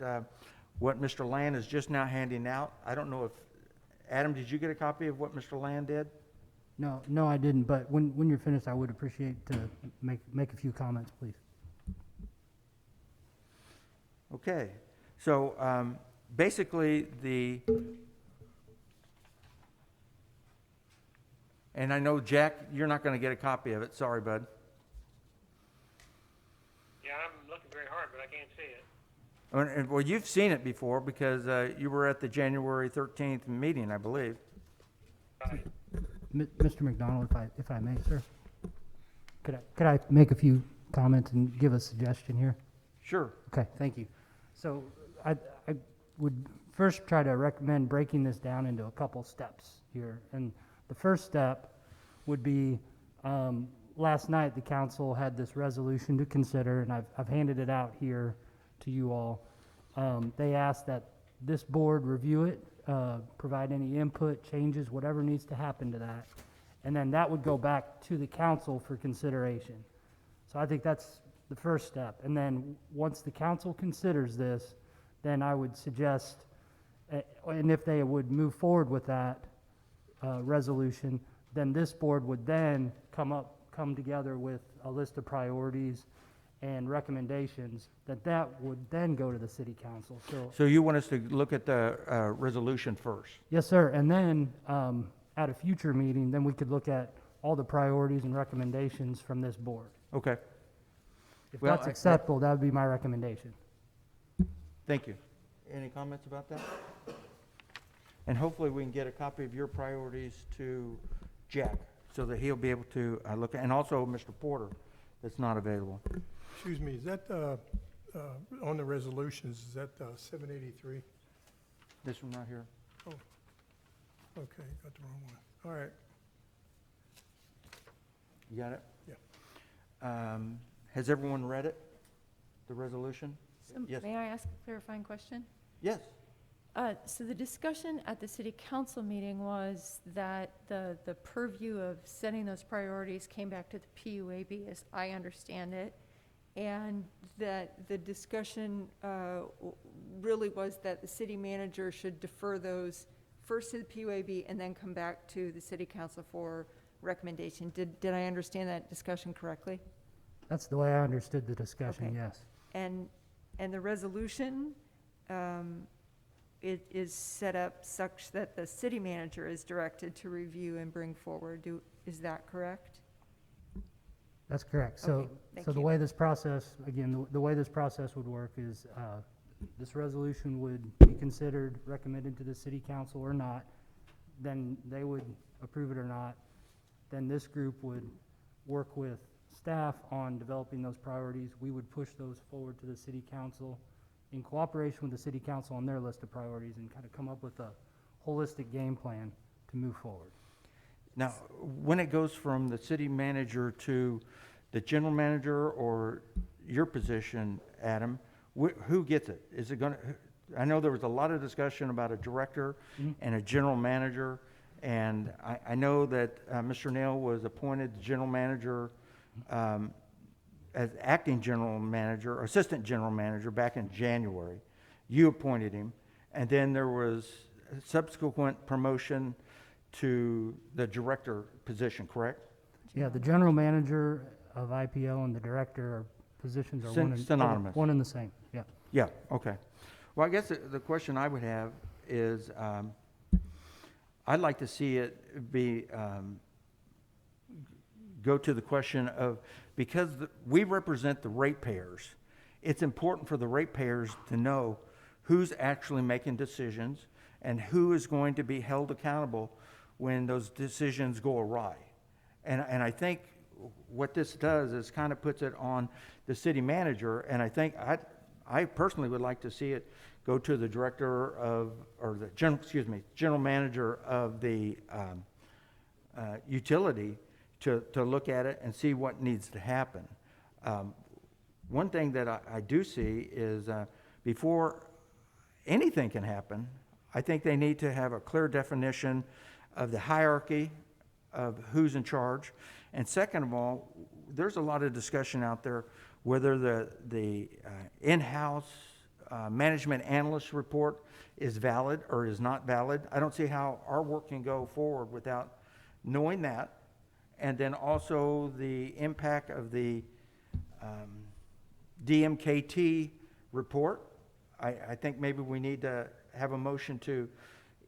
what Mr. Land is just now handing out. I don't know if, Adam, did you get a copy of what Mr. Land did? No, I didn't, but when you're finished, I would appreciate to make a few comments, please. Okay, so basically and I know, Jack, you're not going to get a copy of it. Sorry, bud. Yeah, I'm looking very hard, but I can't see it. Well, you've seen it before because you were at the January 13th meeting, I believe. Right. Mr. McDonald, if I may, sir. Could I make a few comments and give a suggestion here? Sure. Okay, thank you. So I would first try to recommend breaking this down into a couple steps here. And the first step would be, last night the council had this resolution to consider, and I've handed it out here to you all. They asked that this board review it, provide any input, changes, whatever needs to happen to that. And then that would go back to the council for consideration. So I think that's the first step. And then once the council considers this, then I would suggest, and if they would move forward with that resolution, then this board would then come together with a list of priorities and recommendations that would then go to the city council. So you want us to look at the resolution first? Yes, sir. And then at a future meeting, then we could look at all the priorities and recommendations from this board. Okay. If Well, that's acceptable, that would be my recommendation. Thank you. Any comments about that? And hopefully we can get a copy of your priorities to Jack so that he'll be able to look at, and also Mr. Porter that's not available. Excuse me, is that, on the resolutions, is that 783? This one right here. Okay, got the wrong one. All right, You got it? Yeah. Has everyone read it, the resolution? So Yes. may I ask a clarifying question? Yes. So the discussion at the city council meeting was that the purview of setting those priorities came back to the PUAB, as I understand it, and that the discussion really was that the city manager should defer those first to the PUAB and then come back to the city council for recommendation. Did I understand that discussion correctly? That's the way I understood the discussion, Okay. yes. And the resolution, it is set up such that the city manager is directed to review and bring forward. Is that correct? That's correct. Okay, So thank the you. way this process, again, the way this process would work is this resolution would be considered, recommended to the city council or not. Then they would approve it or not. Then this group would work with staff on developing those priorities. We would push those forward to the city council in cooperation with the city council on their list of priorities and kind of come up with a holistic game plan to move forward. Now, when it goes from the city manager to the general manager or your position, Adam, who gets it? Is it going to, I know there was a lot of discussion about a director and a general manager, and I know that Mr. Nail was appointed general manager as acting general manager, or assistant general manager back in January. You appointed him, and then there was a subsequent promotion to the director position, correct? Yeah, the general manager of IPO and the director positions are Synonymous. one and the same, yeah. Yeah, okay. Well, I guess the question I would have is, I'd like to see it be, go to the question of, because we represent the ratepayers, it's important for the ratepayers to know who's actually making decisions and who is going to be held accountable when those decisions go awry. And I think what this does is kind of puts it on the city manager, and I think I personally would like to see it go to the director of, or the general manager of the utility to look at it and see what needs to happen. One thing that I do see is before anything can happen, I think they need to have a clear definition of the hierarchy of who's in charge. And second of all, there's a lot of discussion out there whether the in-house management analyst report is valid or is not valid. I don't see how our work can go forward without knowing that. And then also the impact of the DMKT report. I think maybe we need to have a motion to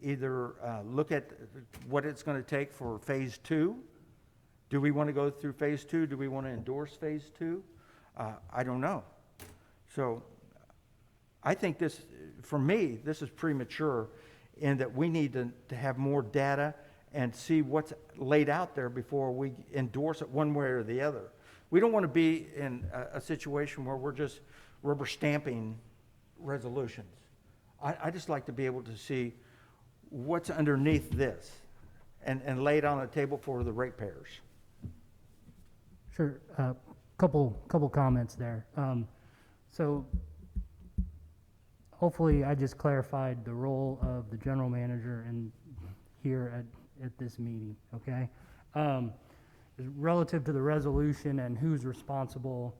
either look at what it's going to take for phase 2. Do we want to go through phase 2? Do we want to endorse phase 2? I don't know. So I think this, for me, this is premature in that we need to have more data and see what's laid out there before we endorse it one way or the other. We don't want to be in a situation where we're just rubber stamping resolutions. I just like to be able to see what's underneath this and lay it on the table for the ratepayers. Sure. Couple comments there. So hopefully I just clarified the role of the general manager and here at this meeting, okay? Relative to the resolution and who's responsible,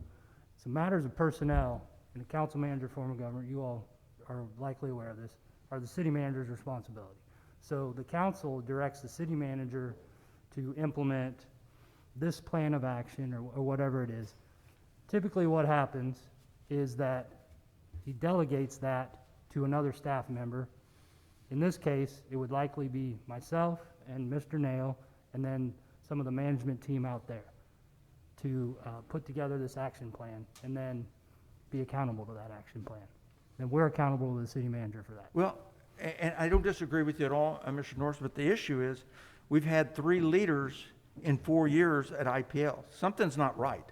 so matters of personnel in the council manager form of government, you all are likely aware of this, are the city manager's responsibility. So the council directs the city manager to implement this plan of action or whatever it is. Typically what happens is that he delegates that to another staff member. In this case, it would likely be myself and Mr. Nail and then some of the management team out there to put together this action plan and then be accountable to that action plan. And we're accountable to the city manager for that. Well, and I don't disagree with you at all, Mr. Norris, but the issue is we've had 3 leaders in 4 years at IPL. Something's not right.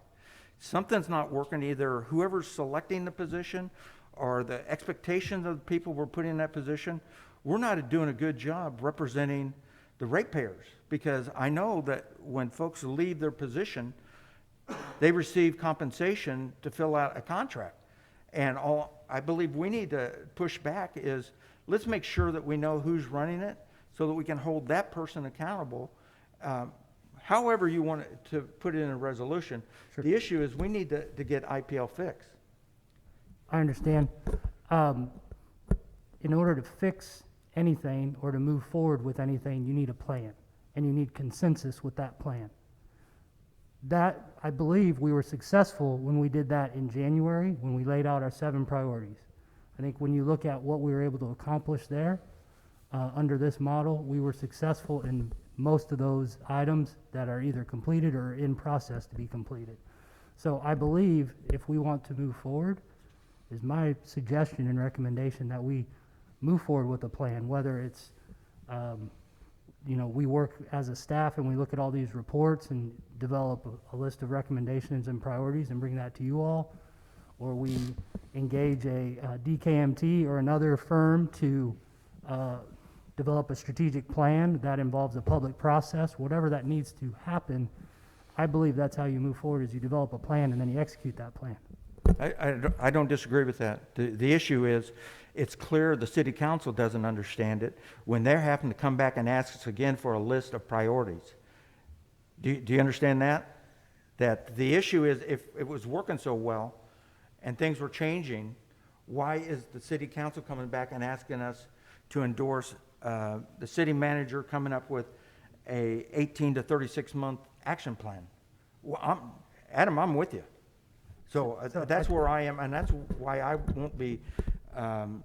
Something's not working. Either whoever's selecting the position or the expectations of the people we're putting in that position, we're not doing a good job representing the ratepayers, because I know that when folks leave their position, they receive compensation to fill out a contract. And all I believe we need to push back is let's make sure that we know who's running it so that we can hold that person accountable. However you want to put it in a resolution. Sure. The issue is we need to get IPL fixed. I understand. In order to fix anything or to move forward with anything, you need a plan, and you need consensus with that plan. That, I believe we were successful when we did that in January, when we laid out our 7 priorities. I think when you look at what we were able to accomplish there, under this model, we were successful in most of those items that are either completed or in process to be completed. So I believe if we want to move forward, is my suggestion and recommendation that we move forward with a plan, whether it's, we work as a staff and we look at all these reports and develop a list of recommendations and priorities and bring that to you all, or we engage a DKMT or another firm to develop a strategic plan that involves a public process, whatever that needs to happen. I believe that's how you move forward, is you develop a plan and then you execute that plan. I don't disagree with that. The issue is, it's clear the city council doesn't understand it when they're having to come back and ask us again for a list of priorities. Do you understand that? That the issue is, if it was working so well and things were changing, why is the city council coming back and asking us to endorse the city manager coming up with a 18 to 36 month action plan? Well, Adam, I'm with you. So that's where I am, and that's why I won't be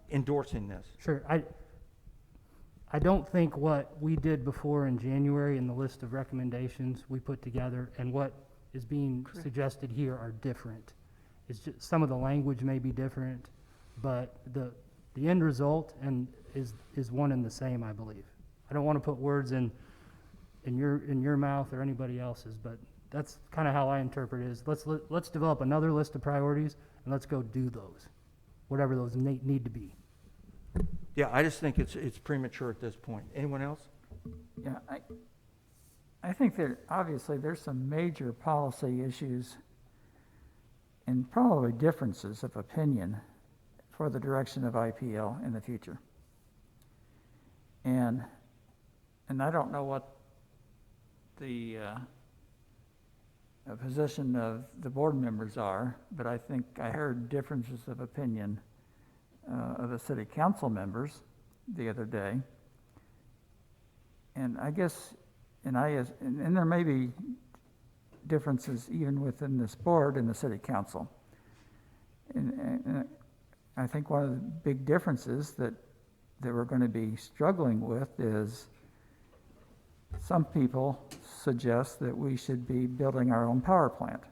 endorsing this. Sure. I don't think what we did before in January in the list of recommendations we put together and what is being suggested here are different. It's just some of the language may be different, but the end result is one and the same, I believe. I don't want to put words in your mouth or anybody else's, but that's kind of how I interpret it. Is let's develop another list of priorities and let's go do those. whatever those need to be. Yeah, I just think it's premature at this point. Anyone else? Yeah, I think that obviously there's some major policy issues and probably differences of opinion for the direction of IPL in the future. And I don't know what the position of the board members are, but I think I heard differences of opinion of the city council members the other day. And I guess, and there may be differences even within this board and the city council. And I think one of the big differences that we're going to be struggling with is some people suggest that we should be building our own power plant.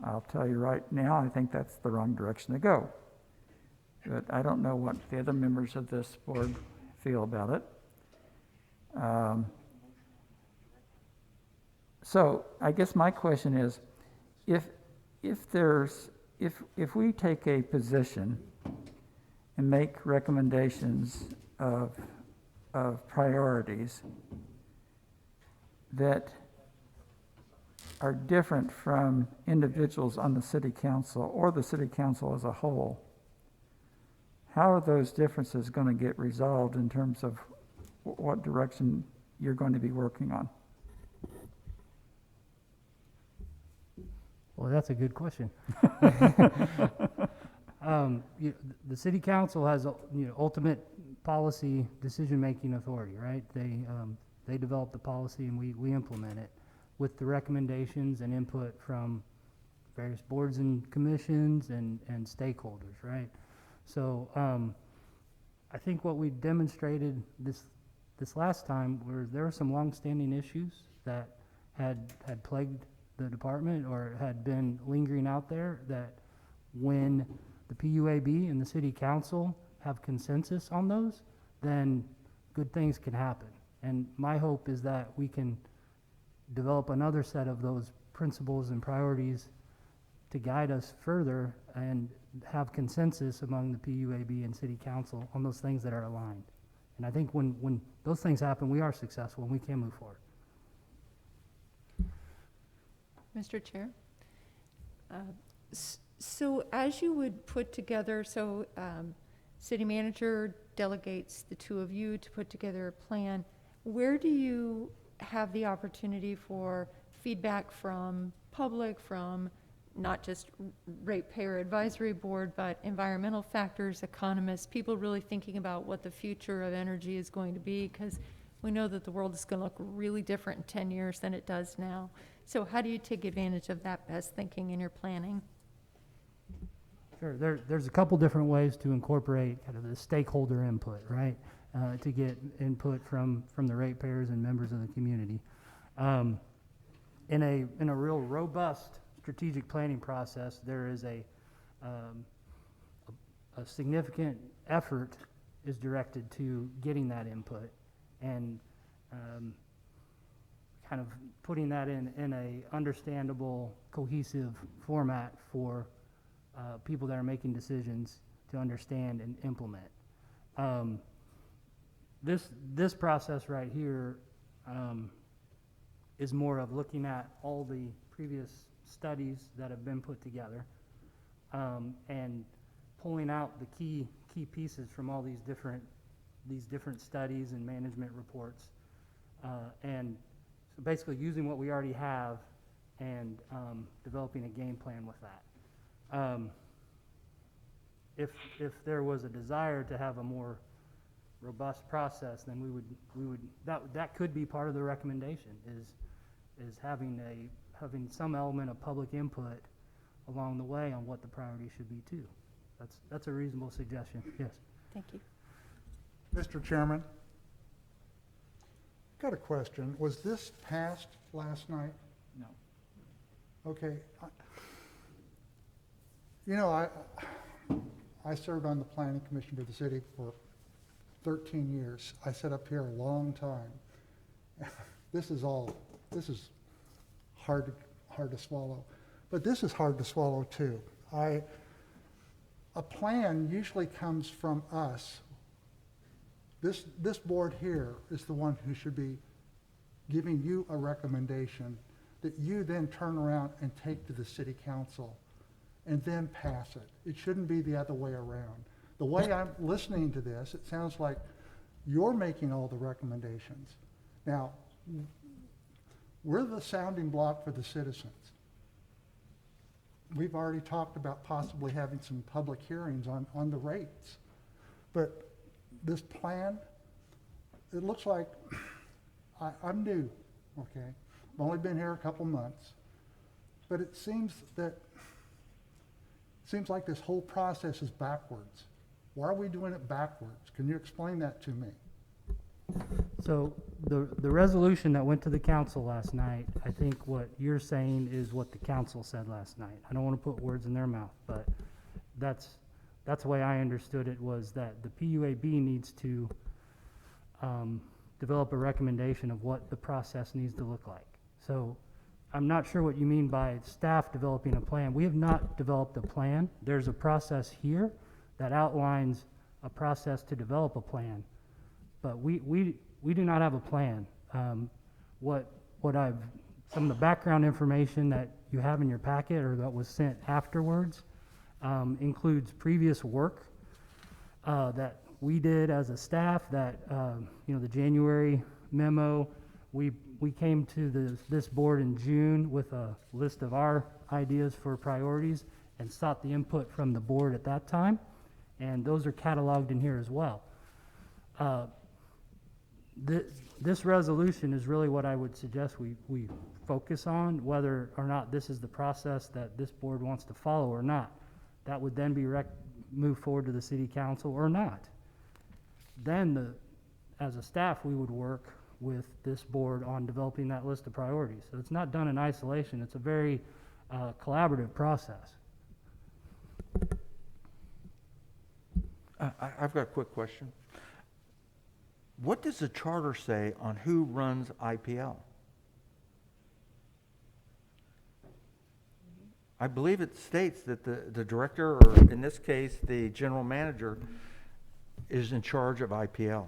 I'll tell you right now, I think that's the wrong direction to go. But I don't know what the other members of this board feel about it. So I guess my question is, if we take a position and make recommendations of priorities that are different from individuals on the city council or the city council as a whole, how are those differences going to get resolved in terms of what direction you're going to be working on? Well, that's a good question. The city council has, ultimate policy decision-making authority, right? They develop the policy and we implement it with the recommendations and input from various boards and commissions and stakeholders, right? So I think what we demonstrated this last time were there were some long-standing issues that had plagued the department or had been lingering out there, that when the PUAB and the city council have consensus on those, then good things can happen. And my hope is that we can develop another set of those principles and priorities to guide us further and have consensus among the PUAB and city council on those things that are aligned. And I think when those things happen, we are successful and we can move forward. Mr. Chair? So as you would put together, city manager delegates the two of you to put together a plan, where do you have the opportunity for feedback from public, from not just ratepayer advisory board, but environmental factors, economists, people really thinking about what the future of energy is going to be? Because we know that the world is going to look really different in 10 years than it does now. So how do you take advantage of that best thinking in your planning? Sure, there's a couple different ways to incorporate kind of the stakeholder input, right? To get input from the ratepayers and members of the community. In a real robust strategic planning process, there is a significant effort is directed to getting that input and kind of putting that in a understandable, cohesive format for people that are making decisions to understand and implement. This process right here is more of looking at all the previous studies that have been put together and pulling out the key pieces from all these different studies and management reports, and so basically using what we already have and developing a game plan with that. If there was a desire to have a more robust process, then we would that could be part of the recommendation is having some element of public input along the way on what the priorities should be too. That's a reasonable suggestion. Yes. Thank you. Mr. Chairman, got a question. Was this passed last night? No. Okay. I served on the planning commission for the city for 13 years. I sat up here a long time. This is hard to swallow, but this is hard to swallow too. a plan usually comes from us. This board here is the one who should be giving you a recommendation that you then turn around and take to the city council and then pass it. It shouldn't be the other way around. The way I'm listening to this, it sounds like you're making all the recommendations. Now, we're the sounding block for the citizens. We've already talked about possibly having some public hearings on the rates. But this plan, it looks like, I'm new, okay? I've only been here a couple months. But it seems like this whole process is backwards. Why are we doing it backwards? Can you explain that to me? So the resolution that went to the council last night, I think what you're saying is what the council said last night. I don't want to put words in their mouth, but that's the way I understood it, was that the PUAB needs to develop a recommendation of what the process needs to look like. So I'm not sure what you mean by staff developing a plan. We have not developed a plan. There's a process here that outlines a process to develop a plan. But we do not have a plan. Some of the background information that you have in your packet or that was sent afterwards includes previous work that we did as a staff, that, the January memo, we came to this board in June with a list of our ideas for priorities and sought the input from the board at that time, and those are cataloged in here as well. This resolution is really what I would suggest we focus on, whether or not this is the process that this board wants to follow or not. That would then be moved forward to the city council or not. Then, as a staff, we would work with this board on developing that list of priorities. So it's not done in isolation. It's a very collaborative process. I've got a quick question. What does the charter say on who runs IPL? I believe it states that the director, or in this case, the general manager, is in charge of IPL.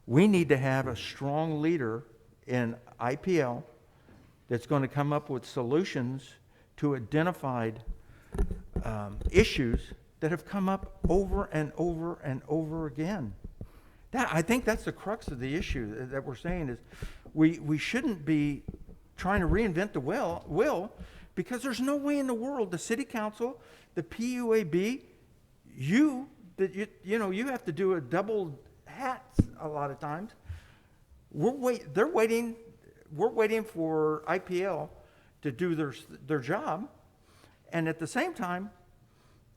We need to have a strong leader in IPL that's going to come up with solutions to identified issues that have come up over and over and over again. I think that's the crux of the issue that we're saying is we shouldn't be trying to reinvent the wheel, because there's no way in the world the city council, the PUAB, you have to do a double hat a lot of times. We're waiting for IPL to do their job, and at the same time,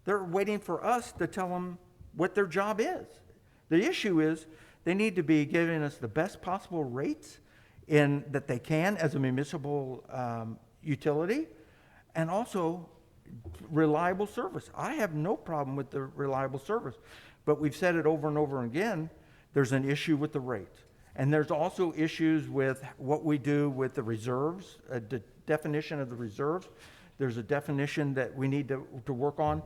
they're waiting for us to tell them what their job is. The issue is they need to be giving us the best possible rates that they can as a municipal utility, and also reliable service. I have no problem with the reliable service, but we've said it over and over again, there's an issue with the rate. And there's also issues with what we do with the reserves, the definition of the reserves. There's a definition that we need to work on.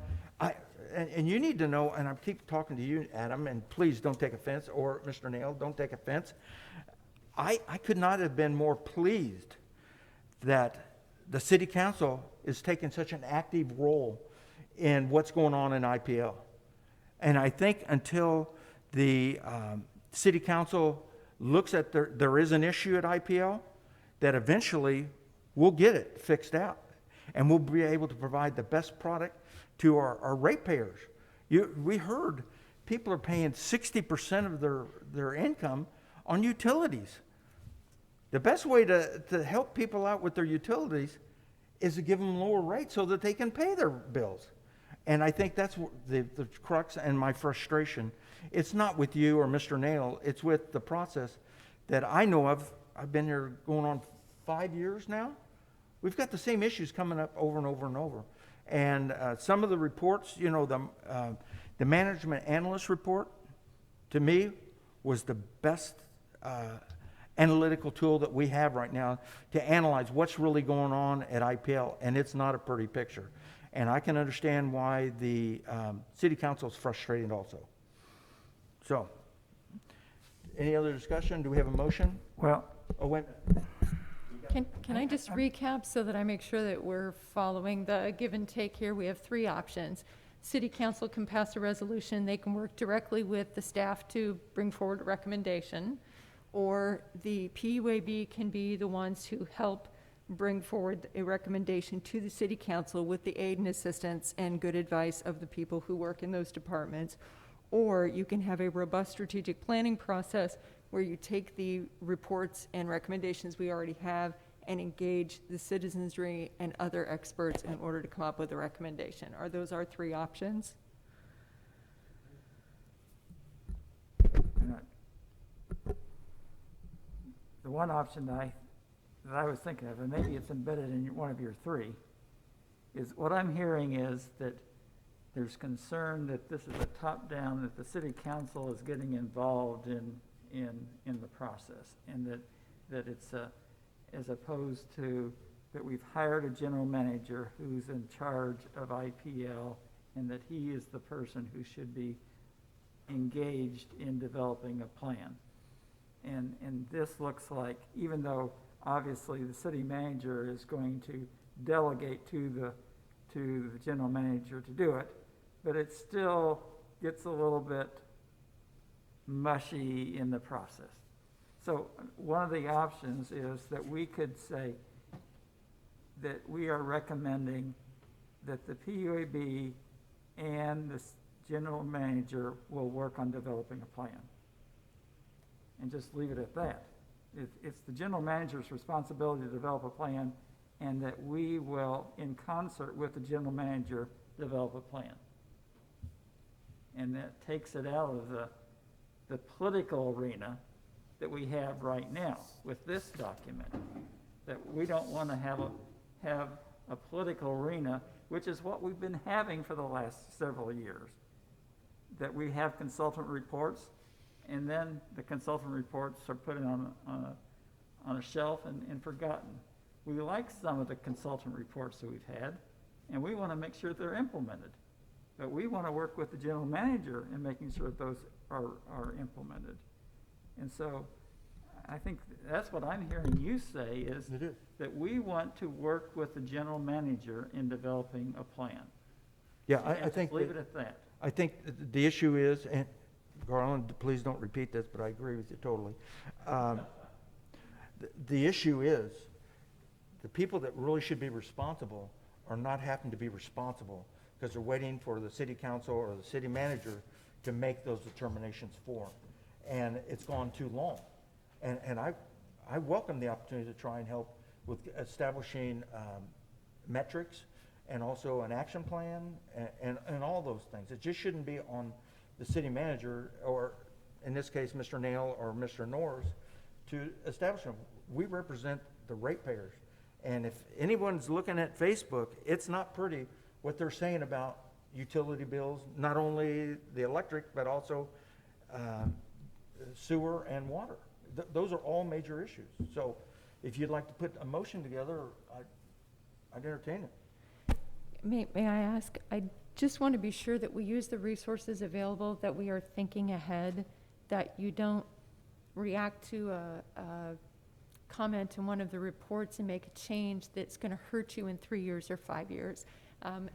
And you need to know, and I keep talking to you, Adam, and please don't take offense, or Mr. Nail, don't take offense. I could not have been more pleased that the city council is taking such an active role in what's going on in IPL. And I think until the city council looks at there is an issue at IPL, that eventually we'll get it fixed out. And we'll be able to provide the best product to our ratepayers. We heard people are paying 60% of their income on utilities. The best way to help people out with their utilities is to give them lower rates so that they can pay their bills. And I think that's the crux and my frustration. It's not with you or Mr. Nail, it's with the process that I know of. I've been here going on 5 years now. We've got the same issues coming up over and over and over. And some of the reports, the management analyst report, to me, was the best analytical tool that we have right now to analyze what's really going on at IPL, and it's not a pretty picture. And I can understand why the city council is frustrated also. So, any other discussion? Do we have a motion? Well, Oh, wait. Can I just recap so that I make sure that we're following the give and take here? We have three options. City council can pass a resolution, they can work directly with the staff to bring forward a recommendation, or the PUAB can be the ones who help bring forward a recommendation to the city council with the aid and assistance and good advice of the people who work in those departments. Or you can have a robust strategic planning process where you take the reports and recommendations we already have and engage the citizenry and other experts in order to come up with a recommendation. Are those our three options? the one option that I was thinking of, and maybe it's embedded in one of your three, is what I'm hearing is that there's concern that this is a top-down, that the city council is getting involved in the process, and that it's as opposed to that we've hired a general manager who's in charge of IPL, and that he is the person who should be engaged in developing a plan. And this looks like, even though obviously the city manager is going to delegate to the general manager to do it, but it still gets a little bit mushy in the process. So one of the options is that we could say that we are recommending that the PUAB and the general manager will work on developing a plan. And just leave it at that. It's the general manager's responsibility to develop a plan, and that we will, in concert with the general manager, develop a plan. And that takes it out of the political arena that we have right now with this document. That we don't want to have a political arena, which is what we've been having for the last several years. That we have consultant reports, and then the consultant reports are put on a shelf and forgotten. We like some of the consultant reports that we've had, and we want to make sure they're implemented. But we want to work with the general manager in making sure those are implemented. And so I think that's what I'm hearing you say is that we want to work with the general manager in developing a plan. Yeah, And I think. just leave it at that. I think the issue is, and Garland, please don't repeat this, but I agree with you totally. The issue is, the people that really should be responsible are not having to be responsible because they're waiting for the city council or the city manager to make those determinations for them. And it's gone too long. And I welcome the opportunity to try and help with establishing metrics and also an action plan and all those things. It just shouldn't be on the city manager, or in this case, Mr. Nail or Mr. Norris, to establish them. We represent the ratepayers. And if anyone's looking at Facebook, it's not pretty what they're saying about utility bills, not only the electric, but also sewer and water. Those are all major issues. So if you'd like to put a motion together, I'd entertain it. May I ask, I just want to be sure that we use the resources available, that we are thinking ahead, that you don't react to a comment in one of the reports and make a change that's going to hurt you in 3 years or 5 years.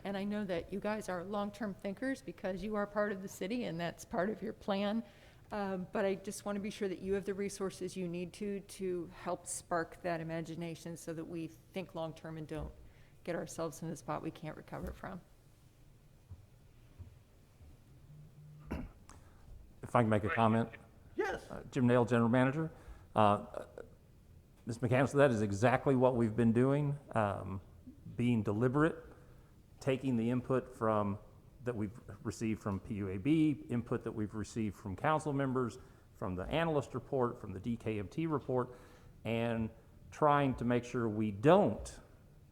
And I know that you guys are long-term thinkers because you are part of the city and that's part of your plan. But I just want to be sure that you have the resources you need to help spark that imagination so that we think long-term and don't get ourselves in a spot we can't recover from. If I can make a comment? Yes. Jim Nail, General Manager. Ms. McCann, so that is exactly what we've been doing, being deliberate, taking the input that we've received from PUAB, input that we've received from council members, from the analyst report, from the DKMT report, and trying to make sure we don't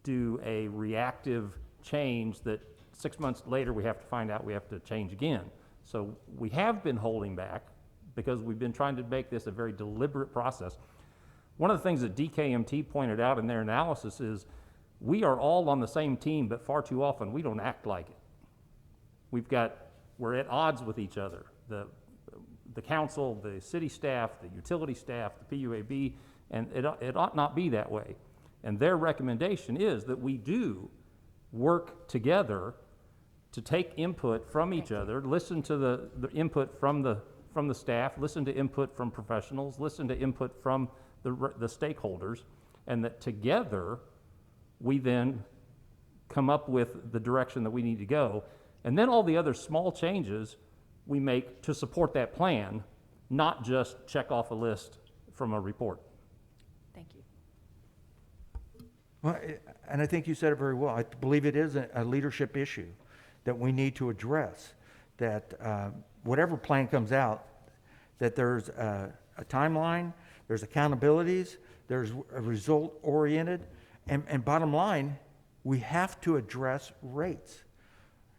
do a reactive change that 6 months later we have to find out we have to change again. So we have been holding back because we've been trying to make this a very deliberate process. One of the things that DKMT pointed out in their analysis is we are all on the same team, but far too often we don't act like it. We're at odds with each other. The council, the city staff, the utility staff, the PUAB, and it ought not be that way. And their recommendation is that we do work together to take input from each other, listen to the input from the staff, listen to input from professionals, listen to input from the stakeholders, and that together we then come up with the direction that we need to go. And then all the other small changes we make to support that plan, not just check off a list from a report. Thank you. Well, and I think you said it very well. I believe it is a leadership issue that we need to address, that whatever plan comes out, that there's a timeline, there's accountabilities, there's a result-oriented, and bottom line, we have to address rates.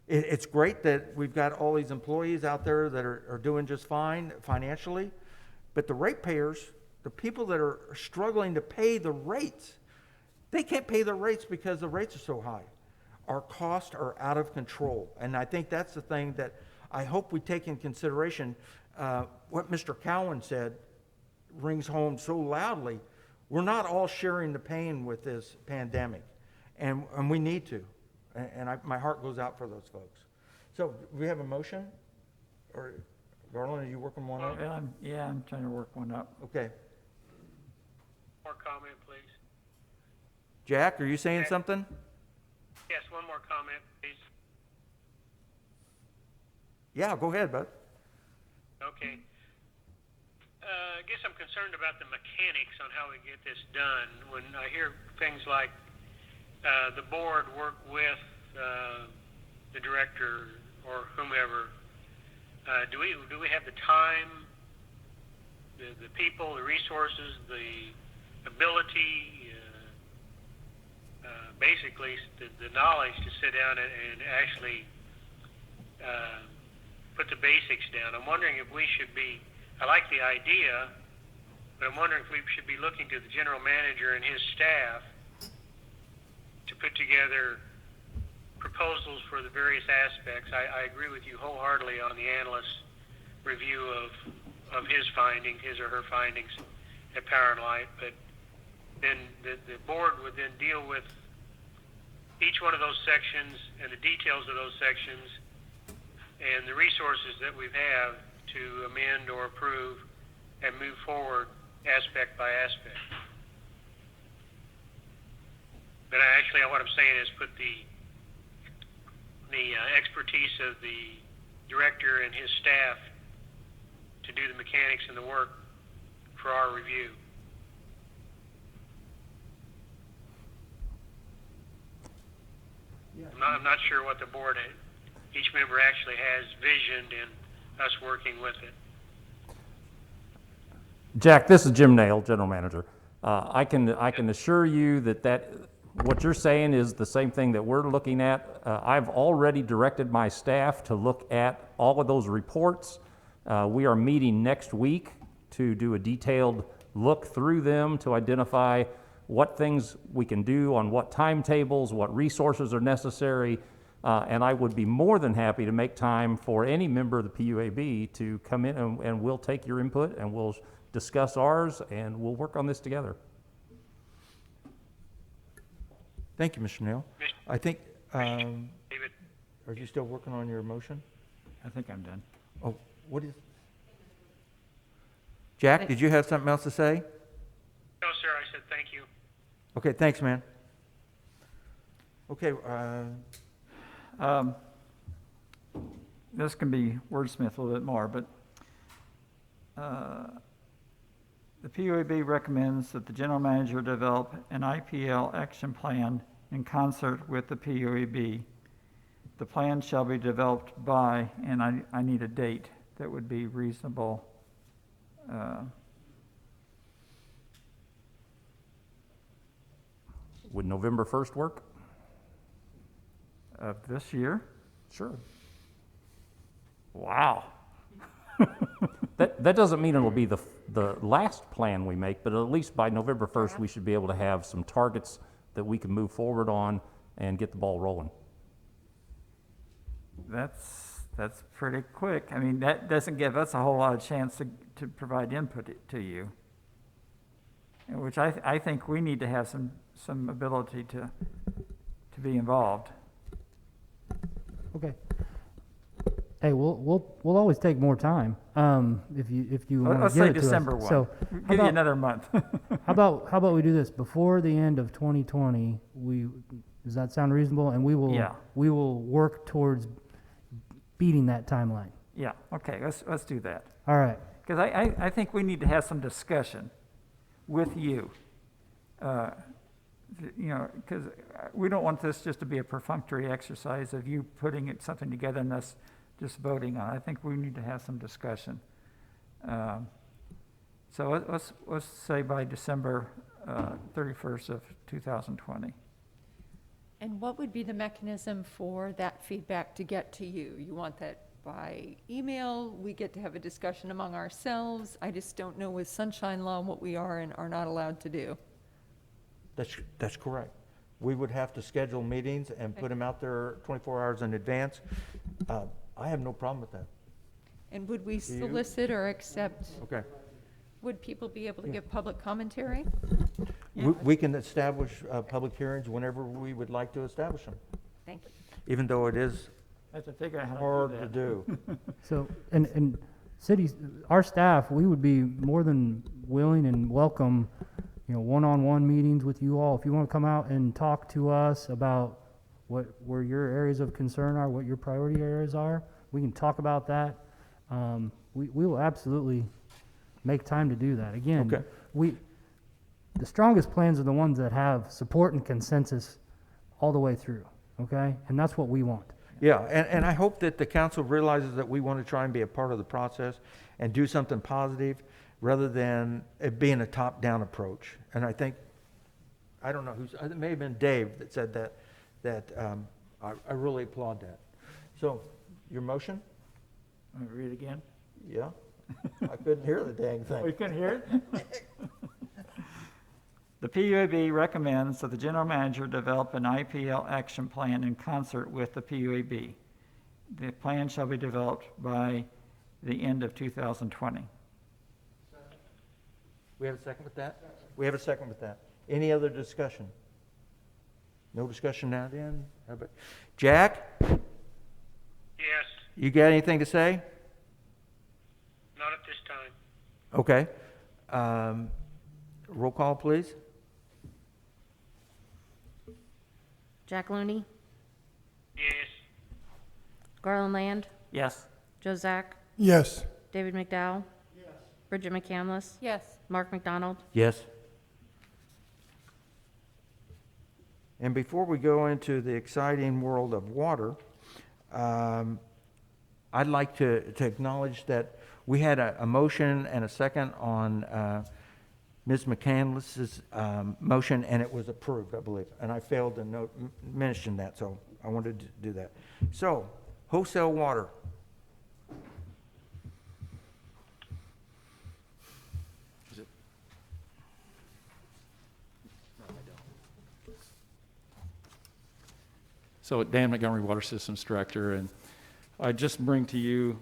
It's great that we've got all these employees out there that are doing just fine financially, but the ratepayers, the people that are struggling to pay the rates, they can't pay the rates because the rates are so high. Our costs are out of control, and I think that's the thing that I hope we take in consideration. What Mr. Cowan said rings home so loudly. We're not all sharing the pain with this pandemic, and we need to. And my heart goes out for those folks. So, do we have a motion? Or, Garland, are you working one up? Yeah, I'm trying to work one up. Okay. More comment, please. Jack, are you saying something? Yes, one more comment, please. Yeah, go ahead, bud. Okay. I guess I'm concerned about the mechanics on how we get this done. When I hear things like the board work with the director or whomever, do we have the time, the people, the resources, the ability, basically the knowledge to sit down and actually put the basics down? I'm wondering if we should be, I like the idea, but I'm wondering if we should be looking to the general manager and his staff to put together proposals for the various aspects. I agree with you wholeheartedly on the analyst's review of his or her findings at Power and Light, but then the board would then deal with each one of those sections and the details of those sections and the resources that we have to amend or approve and move forward aspect by aspect. But actually, what I'm saying is put the expertise of the director and his staff to do the mechanics and the work for our review. I'm not sure what the board, each member actually has visioned in us working with it. Jack, this is Jim Nail, General Manager. I can assure you that what you're saying is the same thing that we're looking at. I've already directed my staff to look at all of those reports. We are meeting next week to do a detailed look through them to identify what things we can do on what timetables, what resources are necessary, and I would be more than happy to make time for any member of the PUAB to come in and we'll take your input and we'll discuss ours and we'll work on this together. Thank you, Mr. Nail. I think, David, are you still working on your motion? I think I'm done. Oh, what is? Jack, did you have something else to say? no, sir, I said thank you. Okay, thanks, man. Okay, This can be wordsmithed a little bit more, but the PUAB recommends that the general manager develop an IPL action plan in concert with the PUAB. The plan shall be developed by, and I need a date that would be reasonable. Would November 1st work? Of this year? Sure. Wow. That doesn't mean it'll be the last plan we make, but at least by November 1st, we should be able to have some targets that we can move forward on and get the ball rolling. That's pretty quick. I mean, that doesn't give us a whole lot of chance to provide input to you, which I think we need to have some ability to be involved. Okay. Hey, we'll always take more time, if you want to Let's give say it to us. December 1. So, Give you another month. how about we do this before the end of 2020? Does that sound reasonable? And we will work towards beating that timeline. Yeah, okay, let's do that. All right. Because I think we need to have some discussion with you. Because we don't want this just to be a perfunctory exercise of you putting something together and us just voting on it. I think we need to have some discussion. So let's say by December 31st of 2020. And what would be the mechanism for that feedback to get to you? You want that by email? We get to have a discussion among ourselves? I just don't know with sunshine law what we are and are not allowed to do. That's correct. We would have to schedule meetings and put them out there 24 hours in advance. I have no problem with that. And would we you? solicit or accept, Okay. would people be able to give public commentary? We can establish public hearings whenever we would like to establish them, Thank you. even though it is I have to figure out how hard to to do that. do. So, and cities, our staff, we would be more than willing and welcome, one-on-one meetings with you all. If you want to come out and talk to us about where your areas of concern are, what your priority areas are, we can talk about that. We will absolutely make time to do that. Again, Okay. the strongest plans are the ones that have support and consensus all the way through, okay? And that's what we want. Yeah, and I hope that the council realizes that we want to try and be a part of the process and do something positive rather than it being a top-down approach. And I think, I don't know it may have been Dave that said that I really applaud that. So, your motion? Want me to read it again? Yeah? I couldn't hear the dang thing. Oh, you couldn't hear it? The PUAB recommends that the general manager develop an IPL action plan in concert with the PUAB. The plan shall be developed by the end of 2020. We have a second with that? We have a second with that. Any other discussion? No discussion now then? How about Jack, Yes, you got anything to say? not at this time. Okay. Roll call, please. Jack Looney, Yes, Garland Land, Yes. Joe Zack, Yes. David McDowell. Bridget McCandless, Yes. Mark McDonald. Yes. And before we go into the exciting world of water, I'd like to acknowledge that we had a motion and a second on Ms. McCandless's motion, and it was approved, I believe. And I failed to mention that, so I wanted to do that. So, wholesale water. So Dan Montgomery, Water Systems Director, and I just bring to you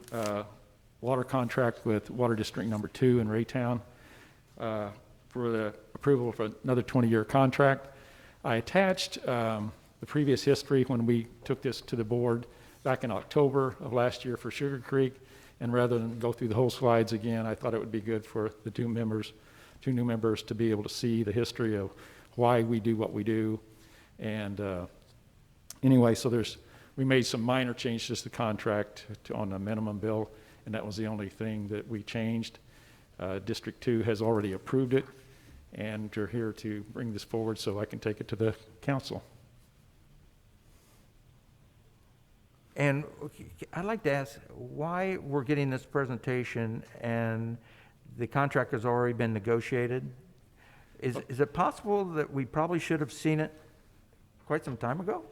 water contract with Water District Number 2 in Raytown for the approval for another 20-year contract. I attached the previous history when we took this to the board back in October of last year for Sugar Creek, and rather than go through the whole slides again, I thought it would be good for the two new members to be able to see the history of why we do what we do. And anyway, so we made some minor changes to the contract on the minimum bill, and that was the only thing that we changed. District 2 has already approved it, and you're here to bring this forward so I can take it to the council. And I'd like to ask why we're getting this presentation and the contract has already been negotiated. Is it possible that we probably should have seen it quite some time ago?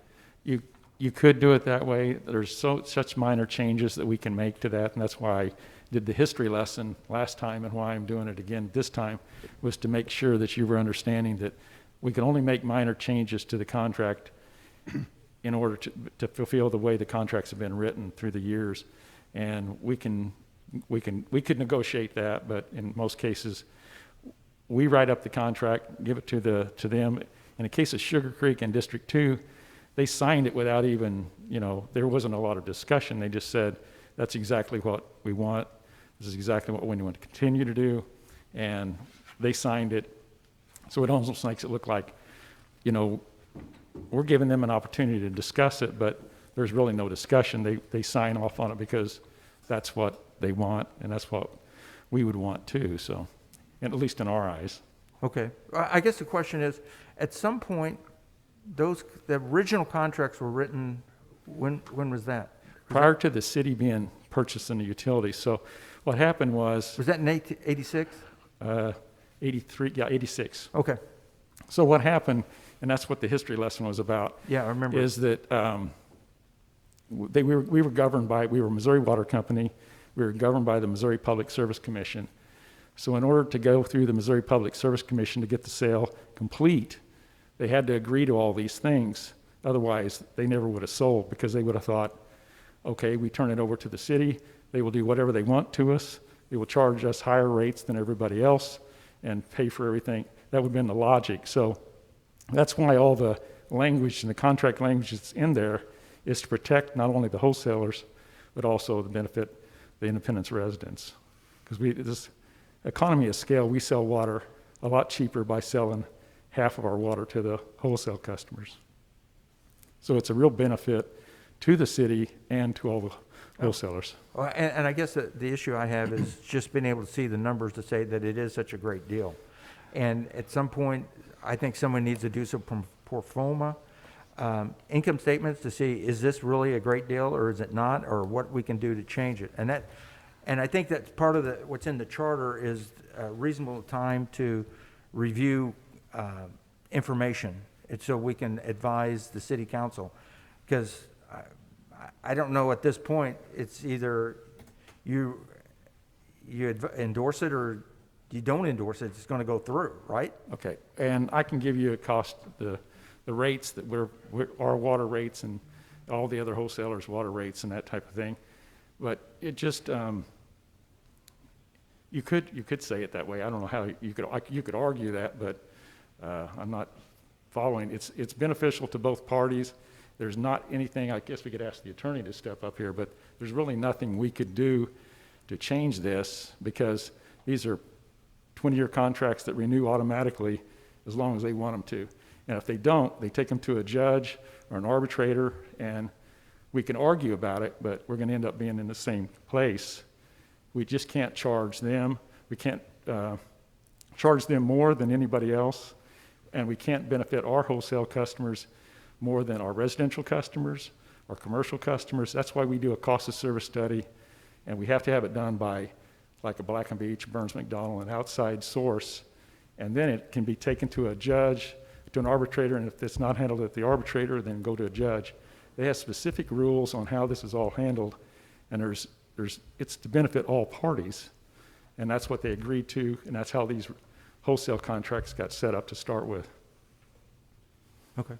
You could do it that way. There's such minor changes that we can make to that, and that's why I did the history lesson last time, and why I'm doing it again this time was to make sure that you were understanding that we can only make minor changes to the contract in order to fulfill the way the contracts have been written through the years. And we could negotiate that, but in most cases, we write up the contract, give it to them. In the case of Sugar Creek and District 2, they signed it without even, there wasn't a lot of discussion. They just said, that's exactly what we want. This is exactly what we want to continue to do. And they signed it. So it almost makes it look like, we're giving them an opportunity to discuss it, but there's really no discussion. They sign off on it because that's what they want, and that's what we would want too, so, and at least in our eyes. Okay. I guess the question is, at some point, the original contracts were written, when was that? Prior to the city being purchased in the utilities. So what happened was... Was that in 86? 83, yeah, 86. Okay. So what happened, and that's what the history lesson was about. Yeah, I remember. Is that we were governed by, we were Missouri Water Company, we were governed by the Missouri Public Service Commission. So in order to go through the Missouri Public Service Commission to get the sale complete, they had to agree to all these things. Otherwise, they never would have sold, because they would have thought, okay, we turn it over to the city, they will do whatever they want to us, they will charge us higher rates than everybody else and pay for everything. That would have been the logic. So that's why all the language and the contract language that's in there is to protect not only the wholesalers, but also to benefit the Independence residents. Because this economy of scale, we sell water a lot cheaper by selling half of our water to the wholesale customers. So it's a real benefit to the city and to all the wholesalers. Well, and I guess the issue I have is just being able to see the numbers to say that it is such a great deal. And at some point, I think someone needs to do some pro forma income statements to see, is this really a great deal or is it not, or what we can do to change it. And I think that's part of what's in the charter is a reasonable time to review information. It's so we can advise the city council. Because I don't know at this point, it's either you endorse it or you don't endorse it, it's going to go through, right? Okay, and I can give you a cost, the rates that our water rates and all the other wholesalers' water rates and that type of thing. But it just, you could say it that way. I don't know how you could argue that, but I'm not following. It's beneficial to both parties. There's not anything, I guess we could ask the attorney to step up here, but there's really nothing we could do to change this, because these are 20-year contracts that renew automatically as long as they want them to. And if they don't, they take them to a judge or an arbitrator, and we can argue about it, but we're going to end up being in the same place. We just can't charge them. We can't charge them more than anybody else, and we can't benefit our wholesale customers more than our residential customers, our commercial customers. That's why we do a cost of service study, and we have to have it done by, like a Black & Beach, Burns McDonnell, an outside source, and then it can be taken to a judge, to an arbitrator, and if it's not handled at the arbitrator, then go to a judge. They have specific rules on how this is all handled, and it's to benefit all parties, and that's what they agreed to, and that's how these wholesale contracts got set up to start with. Okay.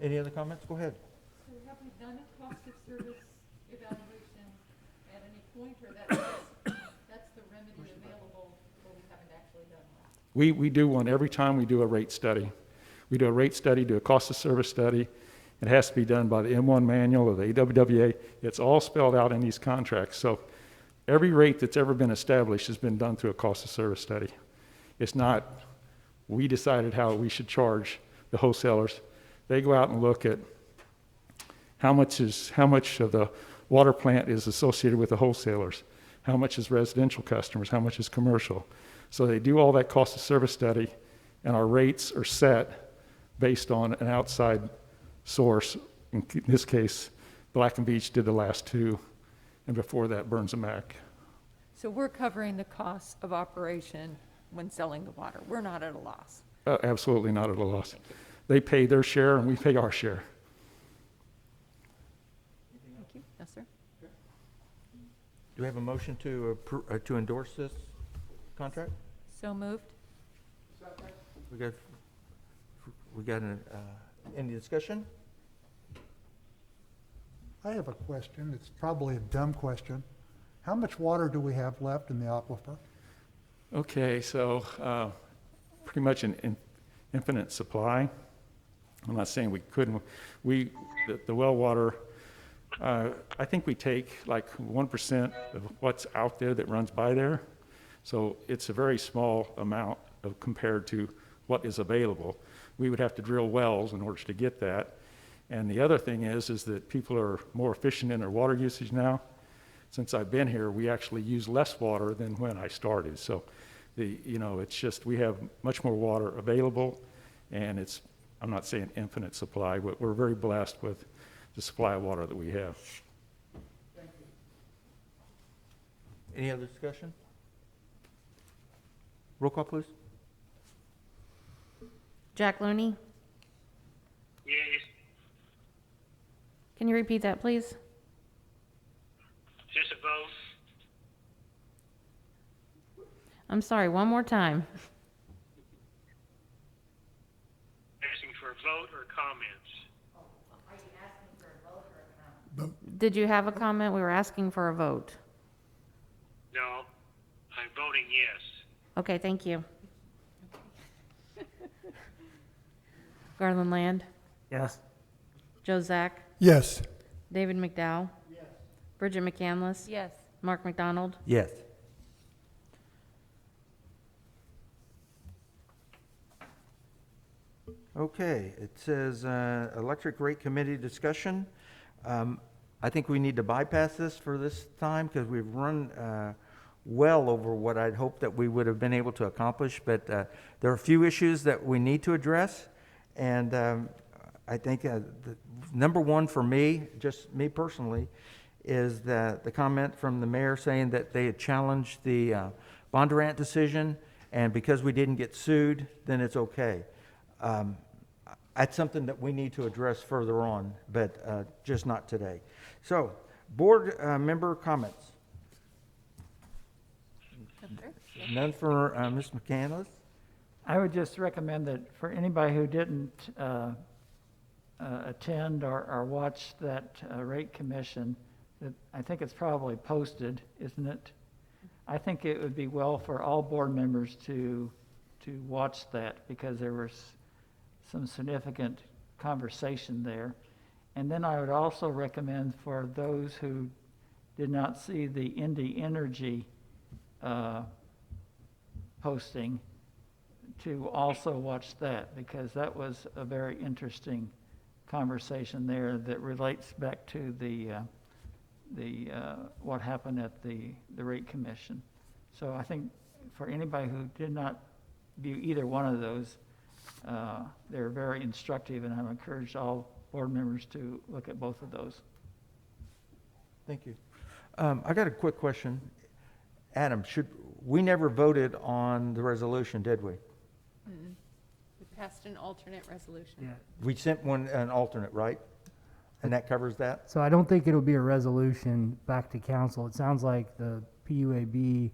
Any other comments? Go ahead. So have we done a cost of service evaluation at any point, or that's the remedy available, but we haven't actually done one? We do one every time we do a rate study. We do a rate study, do a cost of service study. It has to be done by the M1 manual or the AWWA. It's all spelled out in these contracts. So every rate that's ever been established has been done through a cost of service study. It's not, we decided how we should charge the wholesalers. They go out and look at how much of the water plant is associated with the wholesalers, how much is residential customers, how much is commercial. So they do all that cost of service study, and our rates are set based on an outside source. In this case, Black & Beach did the last two, and before that, Burns & Mac. So we're covering the cost of operation when selling the water. We're not at a loss. Absolutely not at a loss. They pay their share, and we pay our share. Thank you. Yes, sir. Do we have a motion to endorse this contract? So moved. We got We got any discussion? I have a question. It's probably a dumb question. How much water do we have left in the aquifer? Okay, so pretty much an infinite supply. I'm not saying we couldn't. The well water, I think we take like 1% of what's out there that runs by there. So it's a very small amount compared to what is available. We would have to drill wells in order to get that. And the other thing is that people are more efficient in their water usage now. Since I've been here, we actually use less water than when I started. So it's just, we have much more water available, and I'm not saying infinite supply, but we're very blessed with the supply of water that we have. Any other discussion? Roll call, please. Jack Looney, Yes. can you repeat that, please? Is this a vote? I'm sorry, one more time. Asking for a vote or comments? Did you have a comment? We were asking for a vote. No. I'm voting yes. Okay, thank you. Garland Land, Yes. Joe Zack, Yes. David McDowell. Yes. Bridget McCandless. Yes. Mark McDonald. Yes. Okay, it says Electric Rate Committee discussion. I think we need to bypass this for this time because we've run well over what I'd hoped that we would have been able to accomplish, but there are a few issues that we need to address, and I think the number one for me, just me personally, is the comment from the mayor saying that they had challenged the Bondurant decision, and because we didn't get sued, then it's okay. That's something that we need to address further on, but just not today. So, board member comments? None for Ms. McCandless? I would just recommend that for anybody who didn't attend or watch that rate commission, that I think it's probably posted, isn't it? I think it would be well for all board members to watch that because there was some significant conversation there. And then I would also recommend for those who did not see the Indy Energy posting to also watch that, because that was a very interesting conversation there that relates back to the what happened at the rate commission. So I think for anybody who did not view either one of those, they're very instructive, and I've encouraged all board members to look at both of those. Thank you. I got a quick question. Adam, we never voted on the resolution, did we? We passed an alternate resolution. Yeah. We sent an alternate, right? And that covers that? So I don't think it'll be a resolution back to council. It sounds like the PUAB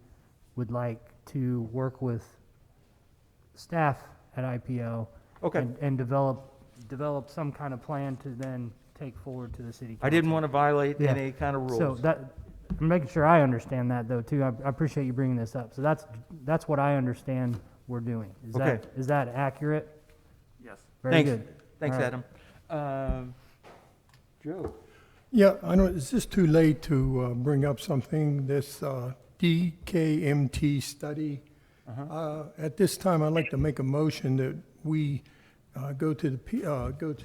would like to work with staff at IPO. Okay. And develop some kind of plan to then take forward to the city council. I didn't want to violate Yeah. any kind of rules. So I'm making sure I understand that though too. I appreciate you bringing this up. So that's what I understand we're doing. Okay. Is that accurate? Yes. Very Thanks. good. Thanks, All right. Adam. Joe? Yeah, I know, is this too late to bring up something, this DKMT study? At this time, I'd like to make a motion that we go to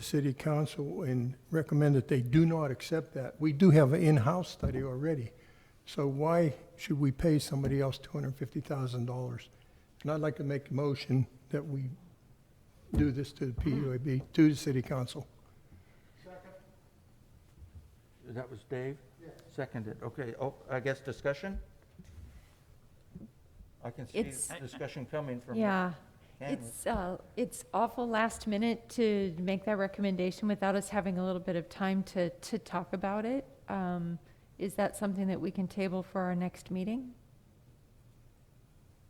City Council and recommend that they do not accept that. We do have an in-house study already, so why should we pay somebody else $250,000? And I'd like to make a motion that we do this to the PUAB, to the City Council. That was Dave? Yes. Seconded, okay. Oh, I guess discussion? I can see discussion coming from. Yeah, Canton. it's awful last minute to make that recommendation without us having a little bit of time to talk about it. Is that something that we can table for our next meeting?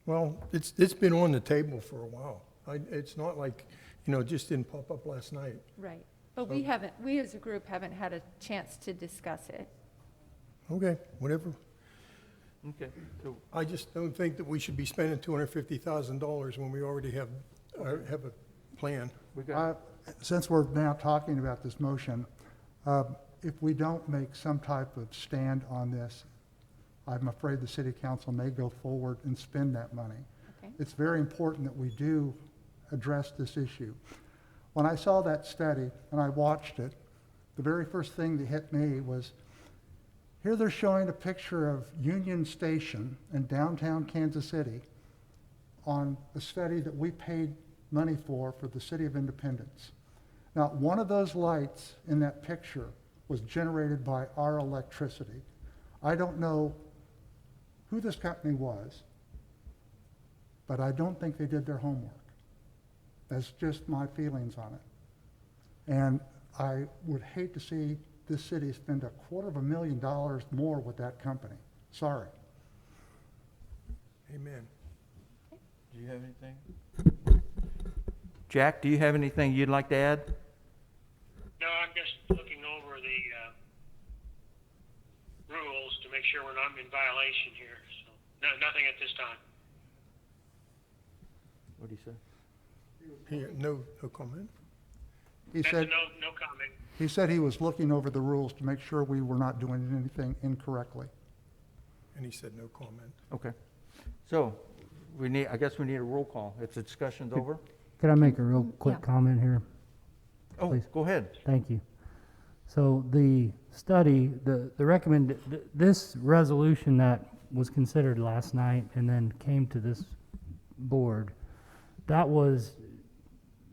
Well, it's been on the table for a while. It's not like You know, it just didn't pop up last night. Right. But we haven't, we as a group haven't had a chance to discuss it. Okay, whatever. Okay, so I just don't think that we should be spending $250,000 when we already have a plan. we got, Since we're now talking about this motion, if we don't make some type of stand on this, I'm afraid the city council may go forward and spend that money. Okay. It's very important that we do address this issue. When I saw that study and I watched it, the very first thing that hit me was, here they're showing a picture of Union Station in downtown Kansas City on a study that we paid money for the City of Independence. Now, one of those lights in that picture was generated by our electricity. I don't know who this company was, but I don't think they did their homework. That's just my feelings on it. And I would hate to see this city spend $250,000 more with that company. Sorry. Amen. do you have anything? Jack, do you have anything you'd like to add? No, I'm just looking over the rules to make sure we're not in violation here. So, no, nothing at this time. What do you say? No comment? He That's a said, no comment. he said he was looking over the rules to make sure we were not doing anything incorrectly. And he said no comment. Okay. So, I guess we need a roll call. If the discussion's over? Could I make a real quick Yeah. comment here? Oh, Please. go ahead. Thank you. So the study, this resolution that was considered last night and then came to this board, that was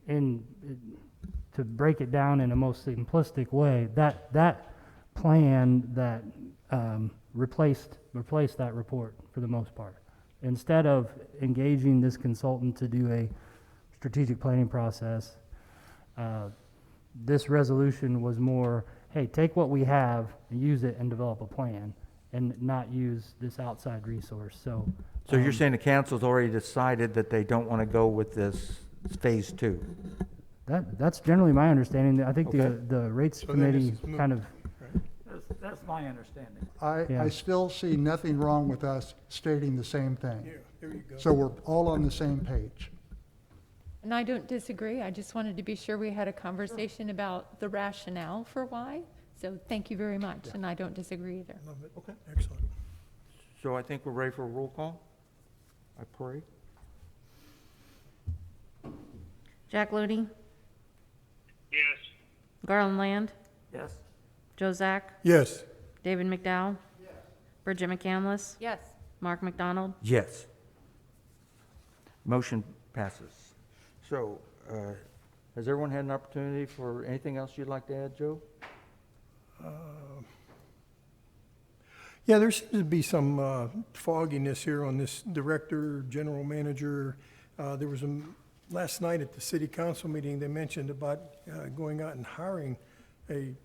to break it down in a most simplistic way, that plan that replaced that report for the most part. Instead of engaging this consultant to do a strategic planning process, this resolution was more, hey, take what we have, use it and develop a plan, and not use this outside resource, so. So you're saying the council's already decided that they don't want to go with this phase 2? That's generally my understanding. I think Okay. the rates So then committee it's moved. kind of, That's my understanding. Yeah. I still see nothing wrong with us stating the same thing. Yeah, there you go. So we're all on the same page. And I don't disagree. I just wanted to be sure we had a conversation about the rationale for why. So thank you very much, and I don't disagree either. Love it. Okay, excellent. So I think we're ready for a roll call? I pray. Jack Looney, Yes. Garland Land, Yes. Joe Zack, Yes, David McDowell, Bridget McCandless, Yes. Mark McDonald. Yes. Motion passes. So, has everyone had an opportunity for anything else you'd like to add, Joe? yeah, there seems to be some fogginess here on this director, general manager. There was last night at the city council meeting, they mentioned about going out and hiring a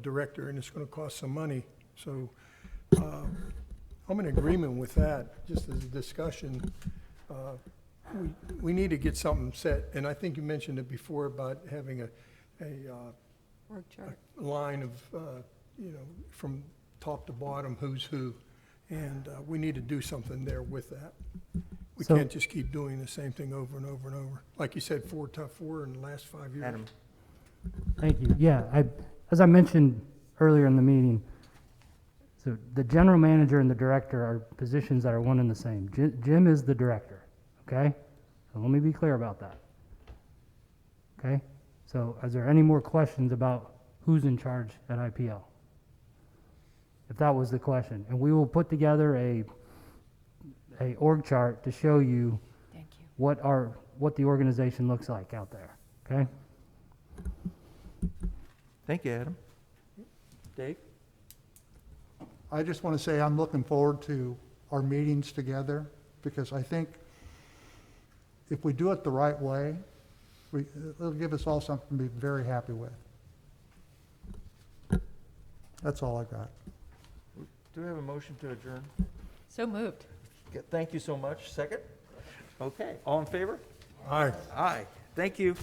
director, and it's going to cost some money. So I'm in agreement with that, just as a discussion. We need to get something set, and I think you mentioned it before about having a Org chart. line of, from top to bottom, who's who. And we need to do something there with that. We So- can't just keep doing the same thing over and over and over. Like you said, 4 in the last 5 years. Adam? thank you. Yeah, as I mentioned earlier in the meeting, so the general manager and the director are positions that are one and the same. Jim is the director, okay? So let me be clear about that. Okay? So is there any more questions about who's in charge at IPL? If that was the question. And we will put together a org chart to show you Thank you. what the organization looks like out there, okay? Thank you, Adam. Dave? I just want to say I'm looking forward to our meetings together, because I think if we do it the right way, it'll give us all something to be very happy with. That's all I got. Do we have a motion to adjourn? So moved. Thank you so much. Second? Okay, all in favor? Aye. Aye. Thank you.